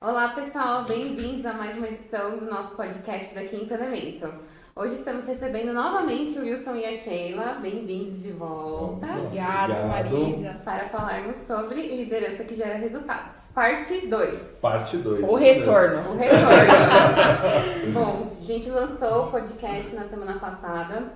Olá pessoal, bem-vindos a mais uma edição do nosso podcast da Quinto Elemento. Hoje estamos recebendo novamente o Wilson e a Sheila, bem-vindos de volta. Obrigada, Marisa. Para falarmos sobre liderança que gera resultados. Parte 2. Parte 2. O retorno. O retorno. Bom, a gente lançou o podcast na semana passada.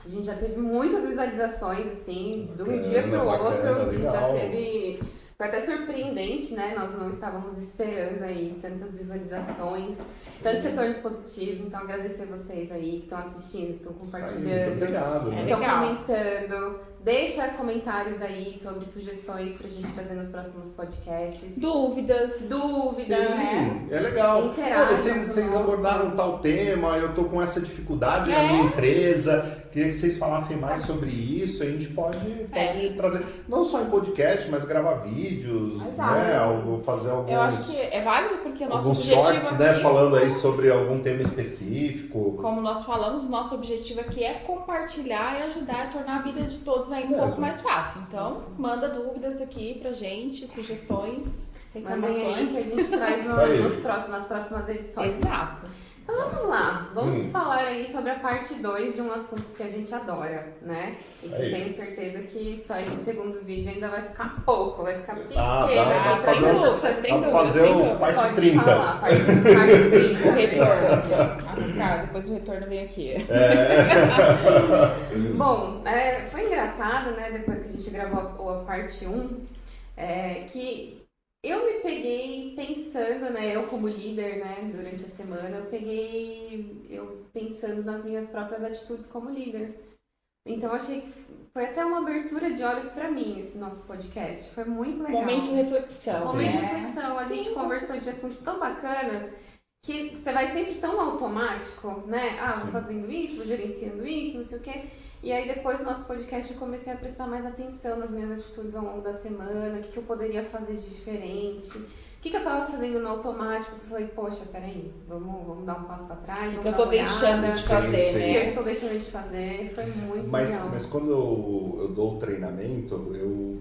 A gente já teve muitas visualizações, assim, de um dia para o outro. A gente já teve... Foi até surpreendente, né? Nós não estávamos esperando aí tantas visualizações, tantos retornos positivos. Então, agradecer vocês aí que estão assistindo, que estão compartilhando, estão comentando. Deixa comentários aí sobre sugestões pra gente fazer nos próximos podcasts. Dúvidas. Sim, né? É legal. Vocês conosco. abordaram tal tema, eu tô com essa dificuldade na minha empresa. Queria que vocês falassem mais sobre isso. A gente pode trazer, não só em podcast, mas gravar vídeos, né? Fazer alguns... Eu acho que é válido porque o nosso alguns objetivo shorts, aqui, né? Falando aí sobre algum tema específico. como nós falamos, o nosso objetivo aqui é compartilhar e ajudar a tornar a vida de todos aí um pouco mais fácil. Então, manda dúvidas aqui pra gente, sugestões, Mandem aí que a reclamações. gente traz nas próximas edições. Exato. Então vamos lá, vamos falar aí sobre a parte 2 de um assunto que a gente adora, né? E que tenho certeza que só esse segundo vídeo ainda vai ficar pouco, vai ficar pequeno. Dá pra fazer o parte Pode 30. falar, parte 30. O retorno. Depois o retorno vem aqui. Bom, foi engraçado, né, depois que a gente gravou a parte 1, que eu me peguei pensando, né, eu como líder, né, durante a semana, eu pensando nas minhas próprias atitudes como líder. Então achei que foi até uma abertura de olhos pra mim esse nosso podcast, foi muito legal. Momento reflexão. Momento de reflexão, a gente conversou de assuntos tão bacanas que você vai sempre tão automático, né? Vou fazendo isso, vou gerenciando isso, não sei o quê. E aí depois do nosso podcast eu comecei a prestar mais atenção nas minhas atitudes ao longo da semana, o que eu poderia fazer de diferente, o que eu tava fazendo no automático, que eu falei, poxa, peraí, vamos dar um passo pra trás, vamos Eu dar tô uma olhada, deixando de fazer, que né? eu estou deixando de fazer, foi muito legal. Mas quando eu dou o treinamento,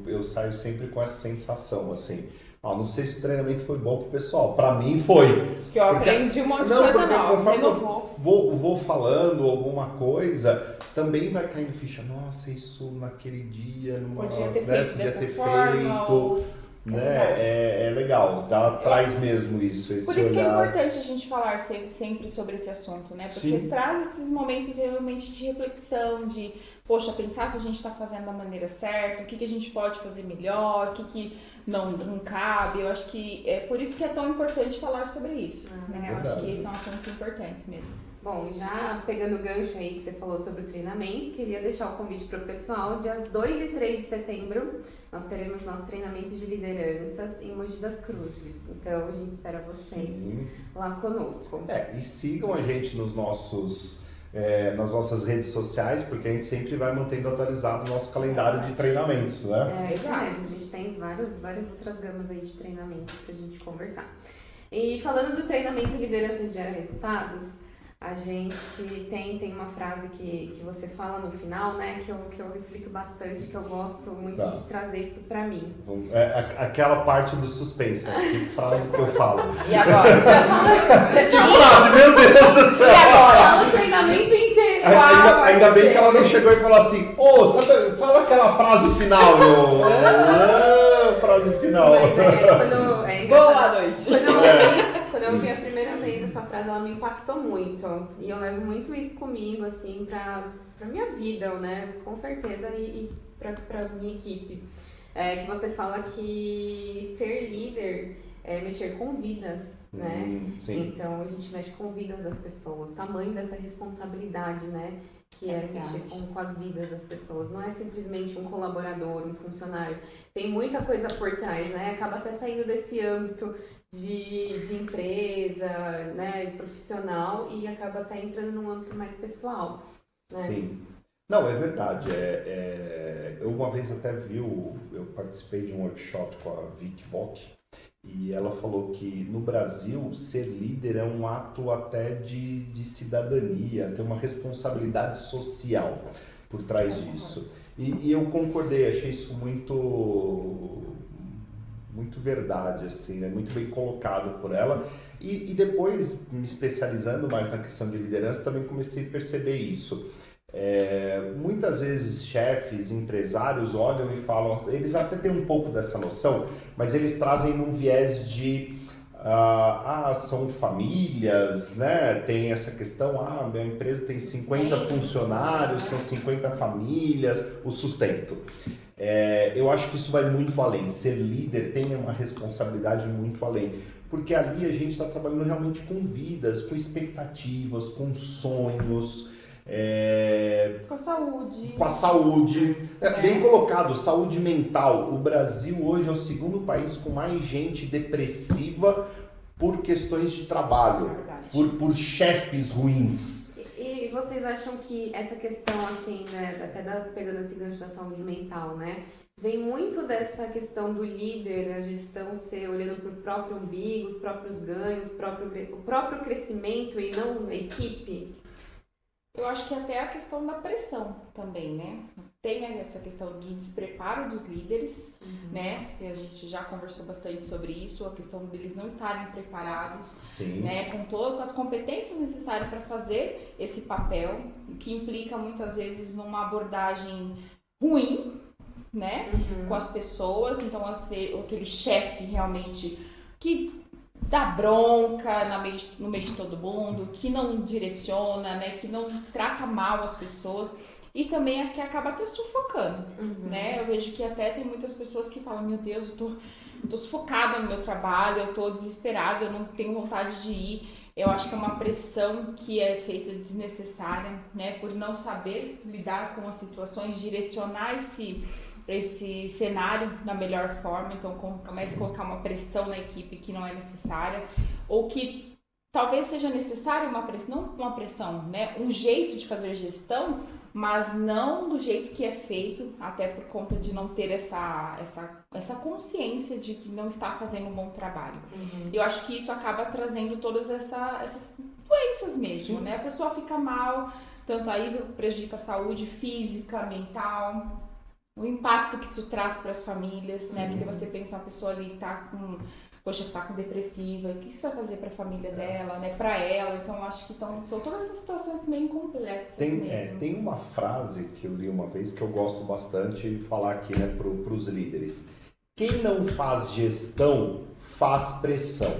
eu saio sempre com essa sensação, assim, não sei se o treinamento foi bom pro pessoal, pra mim foi. Que eu aprendi um monte de coisa nova, conforme renovou. eu vou falando alguma coisa, também vai caindo ficha, nossa, isso naquele dia, Podia ter feito podia dessa ter forma, feito, né? É legal, traz mesmo isso, esse Por isso que é olhar. importante a gente falar sempre sobre esse assunto, né? Porque Sim. traz esses momentos realmente de reflexão, de, poxa, pensar se a gente está fazendo da maneira certa, o que a gente pode fazer melhor, o que não cabe. Eu acho que é por isso que é tão importante falar sobre isso, né? Eu acho que são assuntos importantes mesmo. Bom, já pegando o gancho aí que você falou sobre o treinamento, queria deixar o convite para o pessoal. Dias 2 e 3 de setembro, nós teremos nosso treinamento de lideranças em Mogi das Cruzes. Então, a gente espera vocês lá conosco. E sigam a gente nas nossas redes sociais, porque a gente sempre vai mantendo atualizado o nosso calendário de treinamentos, né? Isso mesmo, a gente tem várias outras gamas aí de treinamentos para a gente conversar. E falando do treinamento liderança que gera resultados, a gente tem uma frase que você fala no final, né, que eu reflito bastante, que eu gosto muito de trazer isso pra mim. Aquela parte do suspense, né? Que frase que eu falo. E agora? Que frase, meu Deus do céu! E agora? Fala o treinamento inteiro. Ainda bem que ela não chegou e falou assim, fala aquela frase final, frase final. Mas Boa noite! Quando eu ouvi a primeira vez essa frase, ela me impactou muito. E eu levo muito isso comigo, assim, pra minha vida, né? Com certeza, e pra minha equipe. Que você fala que ser líder é mexer com vidas, né? Sim. Então, a gente mexe com vidas das pessoas. O tamanho dessa responsabilidade, né? Que é mexer com as vidas das pessoas. Não é simplesmente um colaborador, um funcionário. Tem muita coisa por trás, né? Acaba até saindo desse âmbito de empresa, né, profissional, e acaba até entrando num âmbito mais pessoal, né? Sim. Não, é verdade. Eu uma vez até eu participei de um workshop com a Vicky Bock, e ela falou que no Brasil ser líder é um ato até de cidadania, ter uma responsabilidade social por trás disso. E eu concordei, achei isso muito verdade, assim, né? Muito bem colocado por ela. E depois, me especializando mais na questão de liderança, também comecei a perceber isso. Muitas vezes chefes, empresários olham e falam, eles até têm um pouco dessa noção, mas eles trazem num viés de são famílias, né? Tem essa questão, minha empresa tem 50 funcionários, são 50 famílias, o sustento. Eu acho que isso vai muito além. Ser líder tem uma responsabilidade muito além, porque ali a gente está trabalhando realmente com vidas, com expectativas, com sonhos, com a saúde. Com a saúde. Bem colocado, saúde mental. O Brasil hoje é o segundo país com mais gente depressiva por questões de trabalho, por chefes ruins. E vocês acham que essa questão, assim, né, até pegando esse gancho da saúde mental, né, vem muito dessa questão do líder, a gestão ser olhando para o próprio umbigo, os próprios ganhos, o próprio crescimento e não a equipe? Eu acho que até a questão da pressão também, né? Tem essa questão do despreparo dos líderes, né? E a gente já conversou bastante sobre isso, a questão deles não estarem preparados, né? Com todas as competências necessárias para fazer esse papel, que implica muitas vezes numa abordagem ruim, né? Com as pessoas. Então, aquele chefe realmente que dá bronca no meio de todo mundo, que não direciona, né, que não trata mal as pessoas e também que acaba até sufocando, né? Eu vejo que até tem muitas pessoas que falam, meu Deus, eu tô sufocada no meu trabalho, eu tô desesperada, eu não tenho vontade de ir. Eu acho que é uma pressão que é feita desnecessária, né, por não saber lidar com as situações, direcionar esse cenário da melhor forma. Então começa a colocar uma pressão na equipe que não é necessária, ou que talvez seja necessária não uma pressão, né? Um jeito de fazer gestão, mas não do jeito que é feito, até por conta de não ter essa consciência de que não está fazendo um bom trabalho. Eu acho que isso acaba trazendo todas essas doenças mesmo, né? A pessoa fica mal, tanto aí prejudica a saúde física, mental, o impacto que isso traz para as famílias, né? Porque você pensa, uma pessoa ali tá com depressiva, o que isso vai fazer para a família dela, né? Para ela. Então, acho que são todas essas situações meio complexas mesmo. Tem uma frase que eu li uma vez que eu gosto bastante de falar aqui, né, para os líderes. Quem não faz gestão, faz pressão.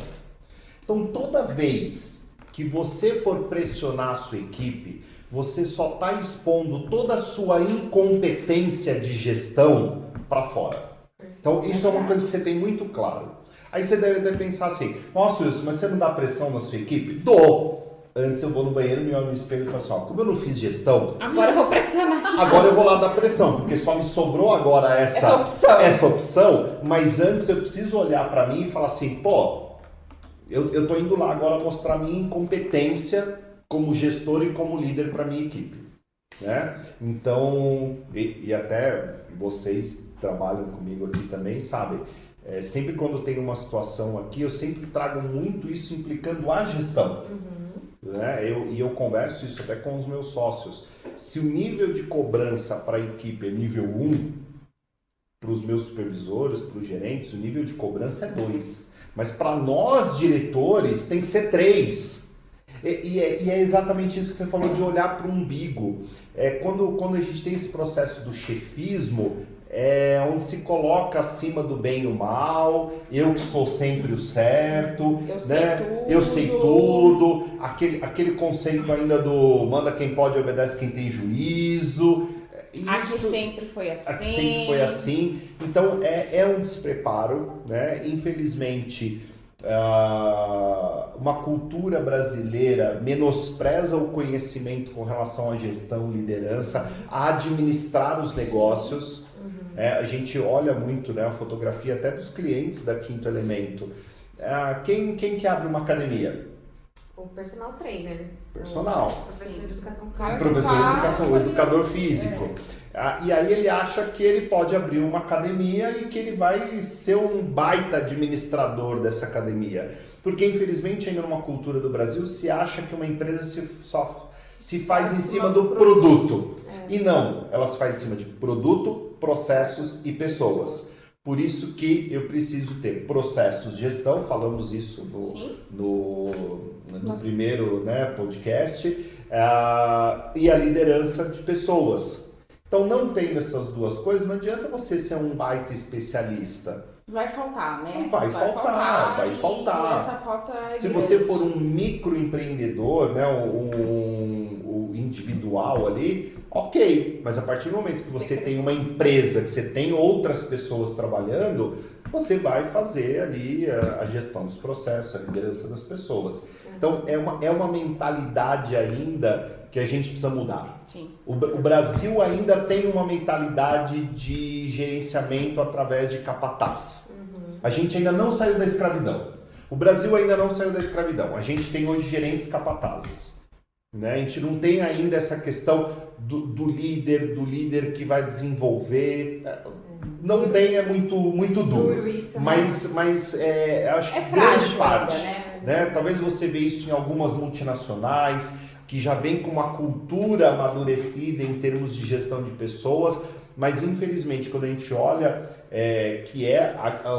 Então, toda vez que você for pressionar a sua equipe, você só está expondo toda a sua incompetência de gestão para fora. Então, isso é uma coisa que você tem muito claro. Aí você deve até pensar assim, nossa, Wilson, mas você não dá pressão na sua equipe? Dou! Antes eu vou no banheiro, me olho no espelho e falo assim, como eu não fiz gestão... Agora eu vou pressionar. Agora eu vou lá dar pressão, porque só me sobrou agora essa opção, mas antes eu preciso olhar para mim e falar assim, eu tô indo lá agora mostrar minha incompetência como gestor e como líder para minha equipe, né? Então, e até vocês trabalham comigo aqui também, sabem, sempre quando tem uma situação aqui, eu sempre trago muito isso implicando a gestão, né? Eu converso isso até com os meus sócios. Se o nível de cobrança para a equipe é nível 1, para os meus supervisores, para os gerentes, o nível de cobrança é 2. Mas para nós, diretores, tem que ser 3. E é exatamente isso que você falou de olhar para o umbigo. Quando a gente tem esse processo do chefismo, onde se coloca acima do bem e o mal, eu que sou sempre o certo, eu sei tudo, aquele conceito ainda do manda quem pode, obedece quem tem juízo. Aqui sempre foi assim. Aqui sempre foi assim. Então é um despreparo, né? Infelizmente, uma cultura brasileira menospreza o conhecimento com relação à gestão, liderança, a administrar os negócios. A gente olha muito, né, a fotografia até dos clientes da Quinto Elemento. Quem que abre uma academia? O personal trainer. Personal. O professor de educação física. Professor de educação, o educador físico. E aí ele acha que ele pode abrir uma academia e que ele vai ser um baita administrador dessa academia. Porque, infelizmente, ainda numa cultura do Brasil, se acha que uma empresa se faz em cima do produto. E não, ela se faz em cima de produto, processos e pessoas. Por isso que eu preciso ter processos de gestão, falamos isso no primeiro, né, podcast, e a liderança de pessoas. Então, não tendo essas duas coisas, não adianta você ser um baita especialista. Vai faltar, né? Vai faltar. E essa falta é Se grande. você for um microempreendedor, né, um individual ali, ok. Mas a partir do momento que você tem uma empresa, que você tem outras pessoas trabalhando, você vai fazer ali a gestão dos processos, a liderança das pessoas. Então, é uma mentalidade ainda que a gente precisa mudar. Sim. O Brasil ainda tem uma mentalidade de gerenciamento através de capataz. A gente ainda não saiu da escravidão. O Brasil ainda não saiu da escravidão. A gente tem hoje gerentes capatazes. Né? A gente não tem ainda essa questão do líder que vai desenvolver. Não tem, é muito duro. Isso, mas acho que grande parte. Ainda, né? Talvez você veja isso em algumas multinacionais, que já vem com uma cultura amadurecida em termos de gestão de pessoas, mas infelizmente quando a gente olha que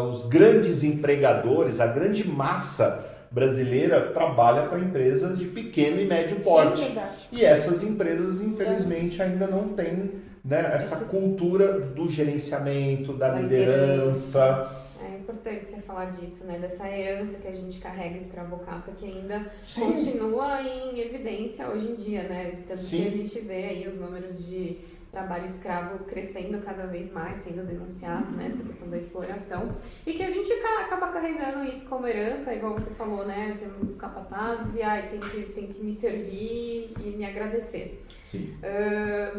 os grandes empregadores, a grande massa brasileira trabalha para empresas de pequeno e médio porte. Sim, verdade. E essas empresas infelizmente ainda não têm, né, essa cultura do gerenciamento, da liderança. É importante você falar disso, né? Dessa herança que a gente carrega escravocrata, que ainda Sim. continua em evidência hoje em dia, né? Tanto Sim. que a gente vê aí os números de trabalho escravo crescendo cada vez mais, sendo denunciados, né? Essa questão da exploração. E que a gente acaba carregando isso como herança, igual você falou, né? Temos os capatazes e tem que me servir e me agradecer. Sim.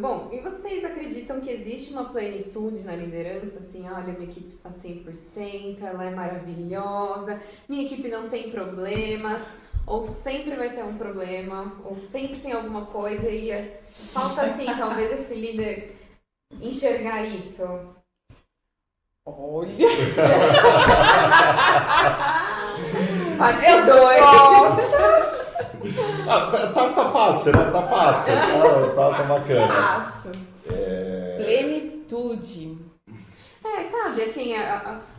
Bom, e vocês acreditam que existe uma plenitude na liderança? Assim, olha, minha equipe está 100%, ela é maravilhosa, minha equipe não tem problemas, ou sempre vai ter um problema, ou sempre tem alguma coisa e falta, assim, talvez esse líder enxergar isso. Olha! Parte 2! Tá fácil, né? Tá fácil. Tá bacana. Fácil. Plenitude. Sabe, assim,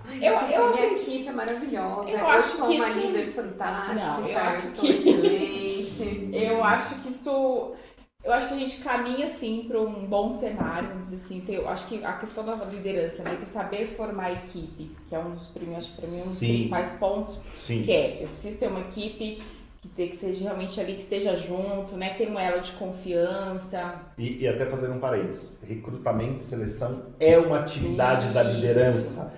minha equipe é maravilhosa, eu sou uma líder fantástica, eu sou excelente. Eu acho que a gente caminha, assim, para um bom cenário, vamos dizer assim. Eu acho que a questão da liderança, né, de saber formar a equipe, que é um dos principais pontos, Sim. que eu preciso ter uma equipe que seja realmente ali, que esteja junto, né, ter um elo de confiança. E até fazendo um parênteses, recrutamento e seleção é uma atividade da liderança.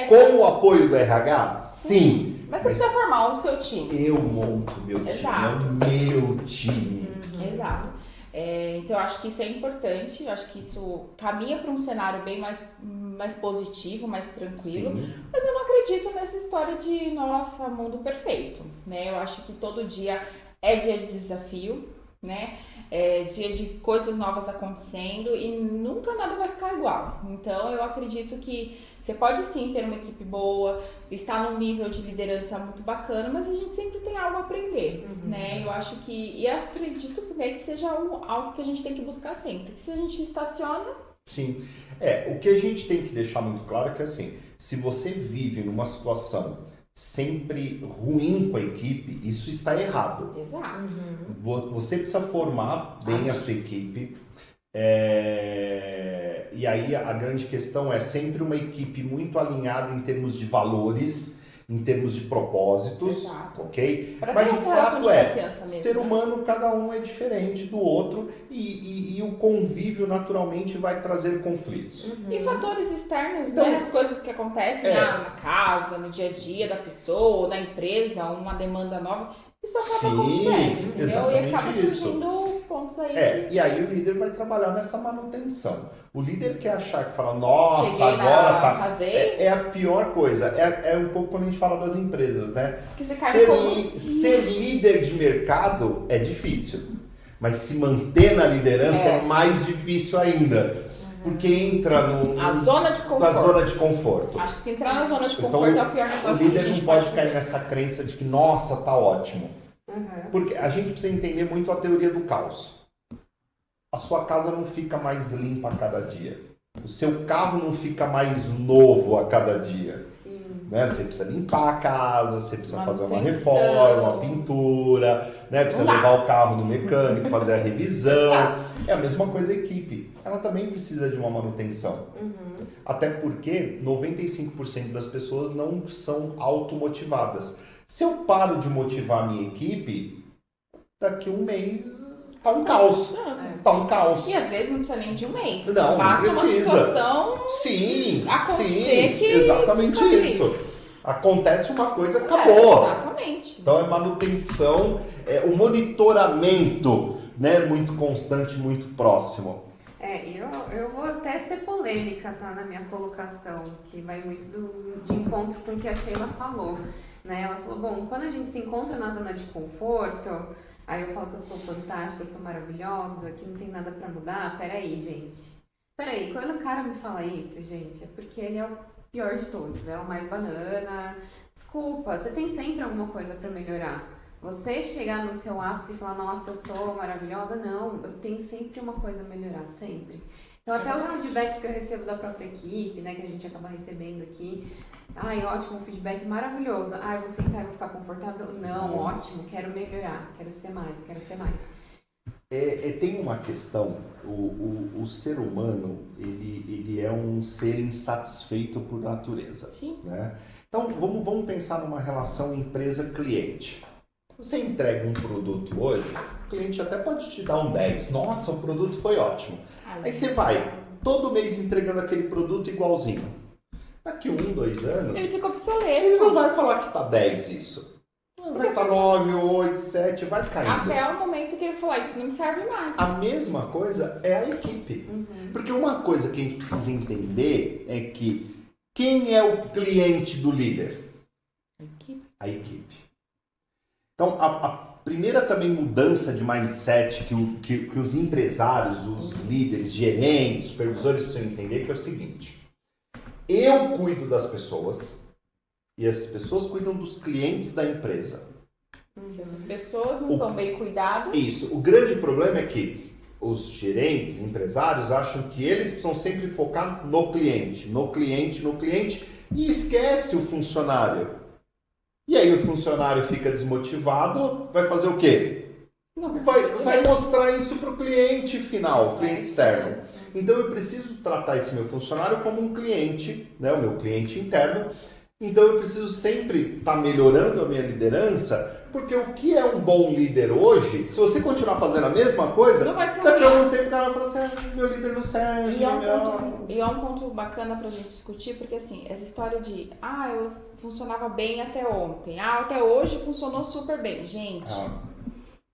Com o apoio do RH? Sim. Mas você precisa formar o seu time. Eu monto meu time, Exato. é o meu time. Exato. Então, eu acho que isso é importante, eu acho que isso caminha para um cenário bem mais positivo, mais tranquilo. Sim. Mas eu não acredito nessa história de, nossa, mundo perfeito, né? Eu acho que todo dia é dia de desafio, né? É dia de coisas novas acontecendo e nunca nada vai ficar igual. Então, eu acredito que você pode sim ter uma equipe boa, estar num nível de liderança muito bacana, mas a gente sempre tem algo a aprender, né? Eu acho que, e acredito que seja algo que a gente tem que buscar sempre. Que se a gente estaciona... Sim. O que a gente tem que deixar muito claro é que, assim, se você vive numa situação sempre ruim com a equipe, isso está errado. Exato. Você precisa formar bem a sua equipe. E aí a grande questão é sempre uma equipe muito alinhada em termos de valores, em termos de propósitos, Exato. ok? Pra Mas ter o essa relação fato de é, confiança mesmo, ser né? humano, cada um é diferente do outro e o convívio naturalmente vai trazer conflitos. E fatores externos, Então, né? As coisas que acontecem na casa, no dia a dia da pessoa, na empresa, uma demanda nova, isso acaba Sim, acontecendo, entendeu? E exatamente acaba isso. surgindo pontos aí. E aí o líder vai trabalhar nessa manutenção. O líder que achar que fala, nossa, Cheguei agora tá... casei. É a pior coisa. É um pouco quando a gente fala das empresas, né? Que você cai no Ser líder de mercado é difícil. Mas se manter na liderança é mais difícil ainda. Porque entra A zona de conforto. na zona de conforto. Acho que entrar na zona de Então, conforto é o pior negócio. O que a líder gente não pode fazer. cair nessa crença de que, nossa, tá ótimo. Porque a gente precisa entender muito a teoria do caos. A sua casa não fica mais limpa a cada dia. O seu carro não fica mais novo a cada dia. Sim. Né? Você precisa limpar a casa, você precisa fazer uma Manutenção. reforma, uma pintura, né? Precisa levar o carro no mecânico, fazer a revisão. É a mesma coisa a equipe. Ela também precisa de uma manutenção. Até porque 95% das pessoas não são automotivadas. Se eu paro de motivar a minha equipe, daqui um mês tá um caos. Tá um caos. E às vezes não precisa nem de um mês. Não, basta não precisa. uma situação Sim, acontecer sim, que exatamente descobre isso. Acontece uma coisa, acabou. Exatamente. Então é manutenção, o monitoramento, né, muito constante, muito próximo. Eu vou até ser polêmica, tá, na minha colocação, que vai muito de encontro com o que a Sheila falou, né? Ela falou, bom, quando a gente se encontra na zona de conforto, aí eu falo que eu sou fantástica, eu sou maravilhosa, que não tem nada pra mudar. Peraí, gente. Peraí, quando o cara me fala isso, gente, é porque ele é o pior de todos, é o mais banana. Desculpa, você tem sempre alguma coisa pra melhorar. Você chegar no seu ápice e falar, nossa, eu sou maravilhosa, não, eu tenho sempre uma coisa a melhorar, sempre. Então até os feedbacks que eu recebo da própria equipe, né, que a gente acaba recebendo aqui, ai, ótimo, feedback maravilhoso, ai, eu vou sentar e vou ficar confortável, não, ótimo, quero melhorar, quero ser mais. Tem uma questão, o ser humano, ele é um ser insatisfeito por natureza. Sim. Né? Então, vamos pensar numa relação empresa-cliente. Você entrega um produto hoje, o cliente até pode te dar um 10. Nossa, o produto foi ótimo. Aí você vai, todo mês entregando aquele produto igualzinho. Daqui 1, 2 anos, Ele fica obsoleto. ele não vai falar que tá 10 isso. Vai estar 9, 8, 7, vai caindo. Até o momento que ele falar, isso não me serve mais. A mesma coisa é a equipe. Porque uma coisa que a gente precisa entender é que quem é o cliente do líder? A equipe. Então, a primeira também mudança de mindset que os empresários, os líderes, gerentes, supervisores precisam entender que é o seguinte. Eu cuido das pessoas e as pessoas cuidam dos clientes da empresa. Se essas pessoas não são bem cuidadas... Isso. O grande problema é que os gerentes, empresários, acham que eles precisam sempre focar no cliente e esquece o funcionário. E aí o funcionário fica desmotivado, vai fazer o quê? Vai mostrar isso para o cliente final, o cliente externo. Então eu preciso tratar esse meu funcionário como um cliente, né, o meu cliente interno. Então eu preciso sempre estar melhorando a minha liderança, porque o que é um bom líder hoje, se você continuar fazendo a mesma coisa, daqui a algum tempo o cara vai falar assim, meu líder não serve. E é um ponto bacana pra gente discutir, porque assim, essa história de, eu funcionava bem até ontem, até hoje funcionou super bem. Gente,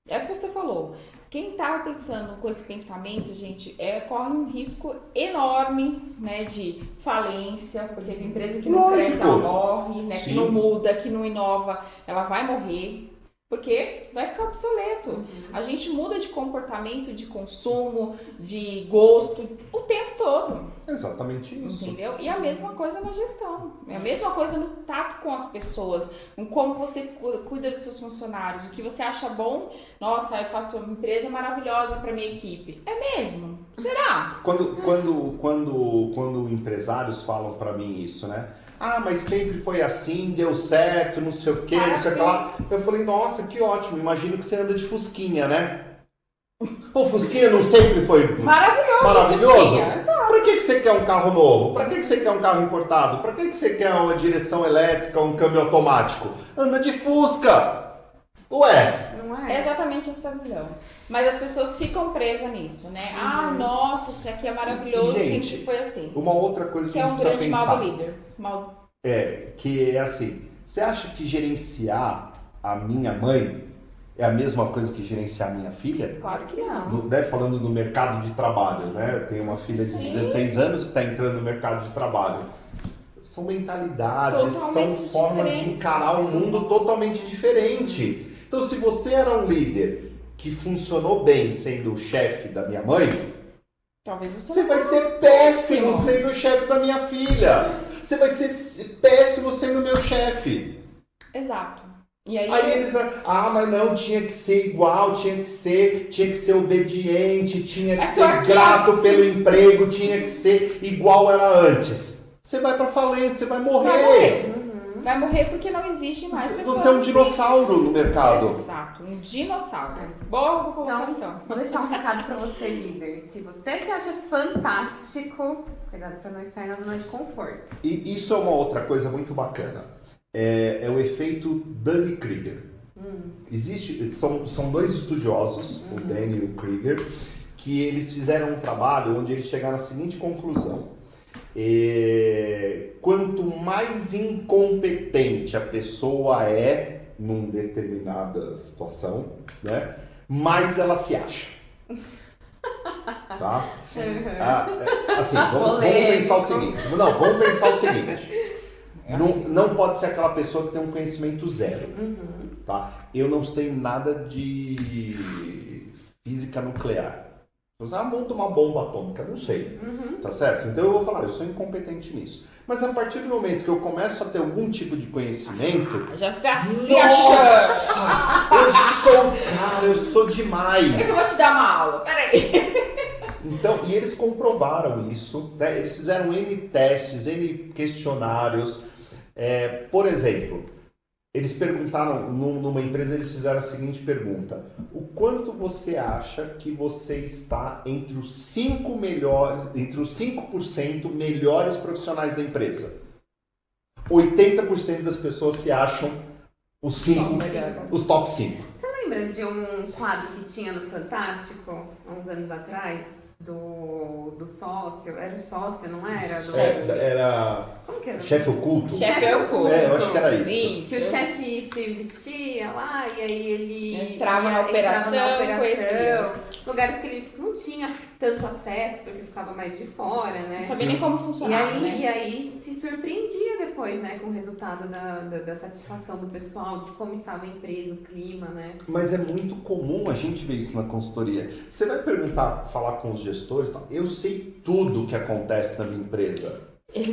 é o que você falou. Quem tá pensando com esse pensamento, gente, corre um risco enorme, né, de falência, porque a empresa que não cresce, ela morre, né, que não muda, que não inova, ela vai morrer, porque vai ficar obsoleto. A gente muda de comportamento, de consumo, de gosto, o tempo todo. Exatamente isso. Entendeu? E a mesma coisa na gestão. É a mesma coisa no tato com as pessoas. Em como você cuida dos seus funcionários. O que você acha bom. Nossa, eu faço uma empresa maravilhosa para minha equipe. É mesmo? Será? Quando empresários falam para mim isso, né? Mas sempre foi assim, deu certo, não sei o quê, não sei o que lá. Eu falei, nossa, que ótimo. Imagino que você anda de Fusquinha, né? O Fusquinha não sempre foi maravilhoso? Para que você quer um carro novo? Para que você quer um carro importado? Para que você quer uma direção elétrica, um câmbio automático? Anda de Fusca! Ué! Não é exatamente essa visão. Mas as pessoas ficam presas nisso, né? Nossa, isso aqui é maravilhoso, gente, sempre foi assim. Uma outra coisa que a gente precisa pensar. Que é um grande líder. Que é assim, você acha que gerenciar a minha mãe é a mesma coisa que gerenciar a minha filha? Claro que não. Falando do mercado de trabalho, né? Eu tenho uma filha de 16 anos que está entrando no mercado de trabalho. São mentalidades, são formas de encarar o mundo totalmente diferente. Então, se você era um líder que funcionou bem sendo o chefe da minha mãe, talvez você vai ser péssimo sendo o chefe da minha filha. Você vai ser péssimo sendo meu chefe. Exato. E aí eles, mas não, tinha que ser igual, tinha que ser obediente, tinha que ser grato pelo emprego, tinha que ser igual era antes. Você vai pra falência, você vai morrer. Vai morrer porque não existe mais pessoas. Você é um dinossauro no mercado. Exato, um dinossauro. Boa colocação. Então, vou deixar um recado pra você, líder. Se você se acha fantástico, cuidado pra não estar na zona de conforto. E isso é uma outra coisa muito bacana. É o efeito Dunning-Kruger. São dois estudiosos, o Dunning e o Kruger, que eles fizeram um trabalho onde eles chegaram à seguinte conclusão. Quanto mais incompetente a pessoa é numa determinada situação, né, mais ela se acha. Tá? Assim, vamos pensar o seguinte. Vamos pensar o seguinte. Não pode ser aquela pessoa que tem um conhecimento zero. Tá? Eu não sei nada de física nuclear. Monta uma bomba atômica, não sei. Tá certo? Então eu vou falar, eu sou incompetente nisso. Mas a partir do momento que eu começo a ter algum tipo de conhecimento... já está se achando! Eu sou demais! Eu vou te dar uma aula, peraí. Então, e eles comprovaram isso, né? Eles fizeram N testes, N questionários. Por exemplo, eles perguntaram, numa empresa, eles fizeram a seguinte pergunta: o quanto você acha que você está entre os 5% melhores profissionais da empresa? 80% das pessoas se acham os top 5. Você lembra de um quadro que tinha no Fantástico, há uns anos atrás? Do sócio, era o sócio, não era? Era... Como que era? Chefe oculto? Chefe oculto. Eu acho que era isso. Que o chefe se vestia lá e aí ele entrava na operação, lugares que ele não tinha tanto acesso, porque ficava mais de fora, né? Não sabia nem como funcionava, E aí se surpreendia depois, né, com o resultado da satisfação do pessoal, de como estava a empresa, o clima, né? Mas é muito comum a gente ver isso na consultoria. Você vai falar com os gestores, eu sei tudo o que acontece na minha empresa.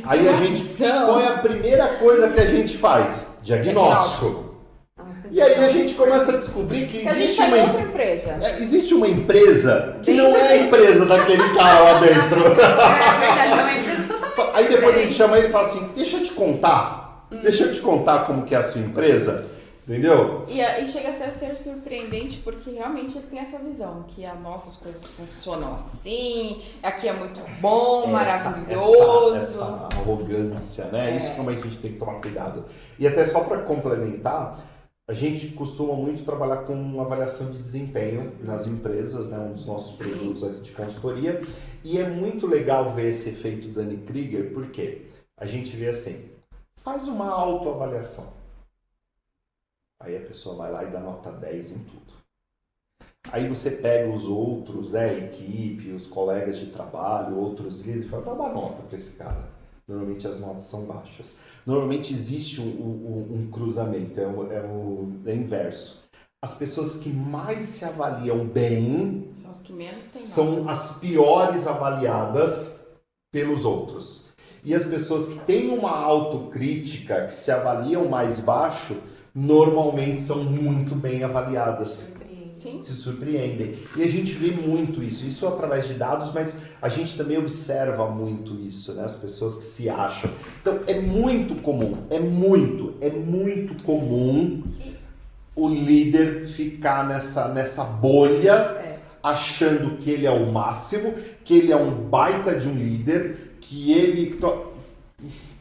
Aí a gente põe a primeira coisa que a gente faz, diagnóstico. E aí a gente começa a descobrir que existe outra empresa. Existe uma empresa que não é a empresa daquele cara lá dentro. É verdade, é uma empresa totalmente Aí depois a gente chama ele e fala assim, deixa eu te contar como que é a sua empresa. Entendeu? E chega a ser surpreendente porque realmente ele tem essa visão que as nossas coisas funcionam assim, aqui é muito bom, maravilhoso. Essa arrogância, né? Isso como a gente tem que tomar cuidado. E até só para complementar, a gente costuma muito trabalhar com avaliação de desempenho nas empresas, né? Um dos nossos produtos aqui de consultoria. E é muito legal ver esse efeito Dunning-Kruger, porque a gente vê assim, faz uma autoavaliação. Aí a pessoa vai lá e dá nota 10 em tudo. Aí você pega os outros, a equipe, os colegas de trabalho, outros líderes e fala, dá uma nota para esse cara. Normalmente as notas são baixas. Normalmente existe um cruzamento, é inverso. As pessoas que mais se avaliam bem são as que menos têm nota. São as piores avaliadas pelos outros. E as pessoas que têm uma autocrítica, que se avaliam mais baixo, normalmente são muito bem avaliadas. Se surpreendem. E a gente vê muito isso através de dados, mas a gente também observa muito isso, né? As pessoas que se acham. Então é muito comum, é muito comum o líder ficar nessa bolha, achando que ele é o máximo, que ele é um baita de um líder, que ele...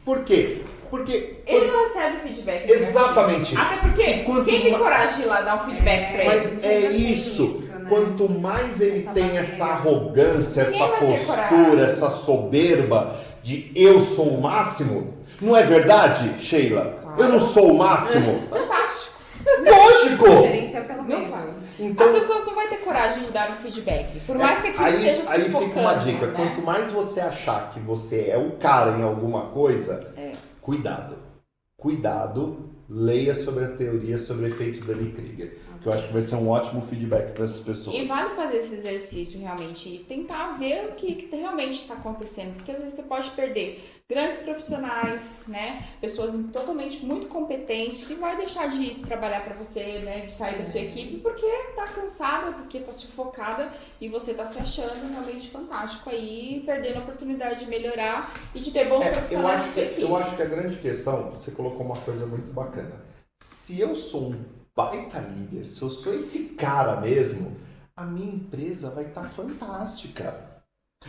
Por quê? Porque ele não recebe feedback. Exatamente. Até porque quem tem coragem de ir lá dar um feedback pra ele? Mas é isso. Né? Quanto mais ele tem essa arrogância, essa postura, essa soberba de eu sou o máximo, não é verdade, Sheila? Claro. Eu não sou o máximo? Fantástico. Lógico! Não vai. Então, as pessoas não vão ter coragem de dar um feedback. Por mais que aquilo esteja sufocando. Aí fica uma dica. Né? Quanto mais você achar que você é o cara em alguma coisa... Cuidado, leia sobre a teoria sobre o efeito Dunning-Kruger, que eu acho que vai ser um ótimo feedback para essas pessoas. E vale fazer esse exercício realmente e tentar ver o que realmente está acontecendo, porque às vezes você pode perder grandes profissionais, né? Pessoas totalmente muito competentes que vai deixar de trabalhar para você, né? De sair da sua equipe porque tá cansada, porque tá sufocada e você tá se achando realmente fantástico aí, perdendo a oportunidade de melhorar e de ter bons profissionais na sua equipe. Eu acho que a grande questão, você colocou uma coisa muito bacana. Se eu sou um baita líder, se eu sou esse cara mesmo, a minha empresa vai estar fantástica.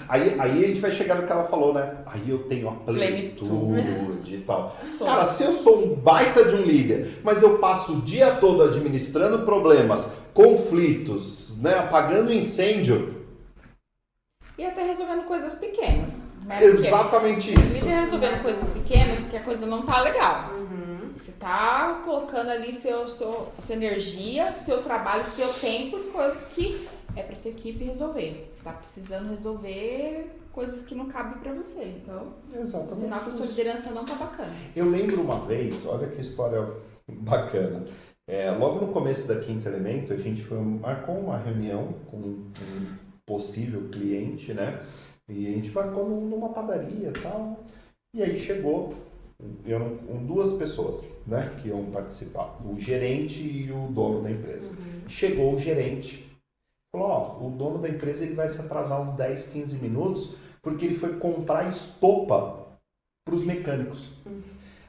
Aí a gente vai chegar no que ela falou, né? Aí eu tenho a plenitude e tal. Cara, se eu sou um baita de um líder, mas eu passo o dia todo administrando problemas, conflitos, né? Apagando incêndio. E até resolvendo coisas pequenas, né? Exatamente isso. Líder resolvendo coisas pequenas que a coisa não tá legal. Você tá colocando ali sua energia, seu trabalho, seu tempo em coisas que é pra tua equipe resolver. Você tá precisando resolver coisas que não cabem pra você. Então, exatamente, sinal que a sua liderança não tá bacana. Eu lembro uma vez, olha que história bacana. Logo no começo da Quinto Elemento, a gente marcou uma reunião com um possível cliente, né? E a gente marcou numa padaria e tal. E aí chegou duas pessoas, né, que iam participar, o gerente e o dono da empresa. Chegou o gerente, falou, o dono da empresa ele vai se atrasar uns 10, 15 minutos porque ele foi comprar estopa para os mecânicos.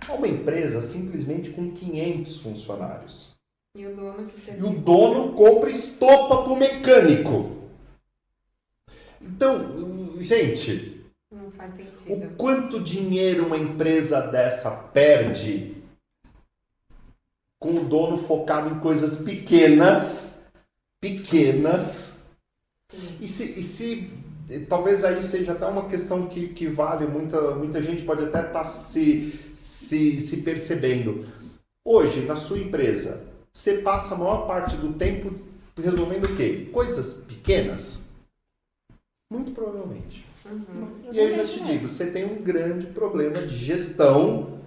É uma empresa simplesmente com 500 funcionários. E o dono compra estopa para o mecânico. Então, gente... Não faz sentido. O quanto dinheiro uma empresa dessa perde com o dono focado em coisas pequenas. E se talvez aí seja até uma questão que vale, muita gente pode até estar se percebendo. Hoje, na sua empresa, você passa a maior parte do tempo resolvendo o quê? Coisas pequenas? Muito provavelmente. E aí eu já te digo, você tem um grande problema de gestão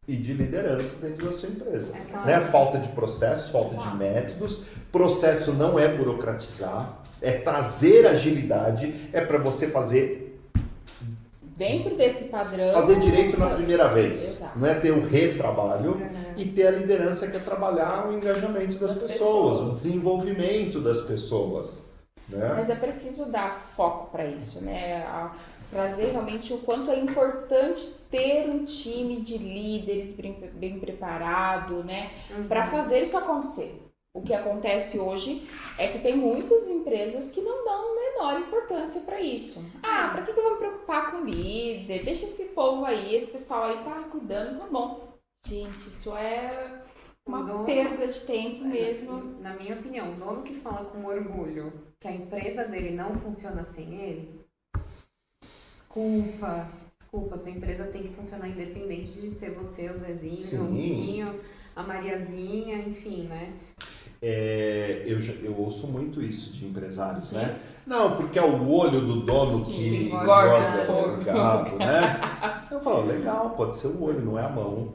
e de liderança dentro da sua empresa. Né? Falta de processo, falta de métodos. Processo não é burocratizar, é trazer agilidade, é para você fazer... Dentro desse padrão... Fazer direito na primeira vez. Exato. Não é ter o retrabalho e ter a liderança que é trabalhar o engajamento das pessoas, o desenvolvimento das pessoas. Né? Mas é preciso dar foco para isso, né? Trazer realmente o quanto é importante ter um time de líderes bem preparado, né? Para fazer isso acontecer. O que acontece hoje é que tem muitas empresas que não dão menor importância para isso. Para que eu vou me preocupar com líder? Deixa esse povo aí, esse pessoal aí tá cuidando, tá bom. Gente, isso é uma perda de tempo mesmo. Na minha opinião, o dono que fala com orgulho que a empresa dele não funciona sem ele, desculpa, sua empresa tem que funcionar independente de ser você, o Zezinho, o Joãozinho, a Mariazinha, enfim, né? Eu ouço muito isso de empresários, né? Não, porque é o olho do dono que engorda o gado, né? Eu falo, legal, pode ser o olho, não é a mão.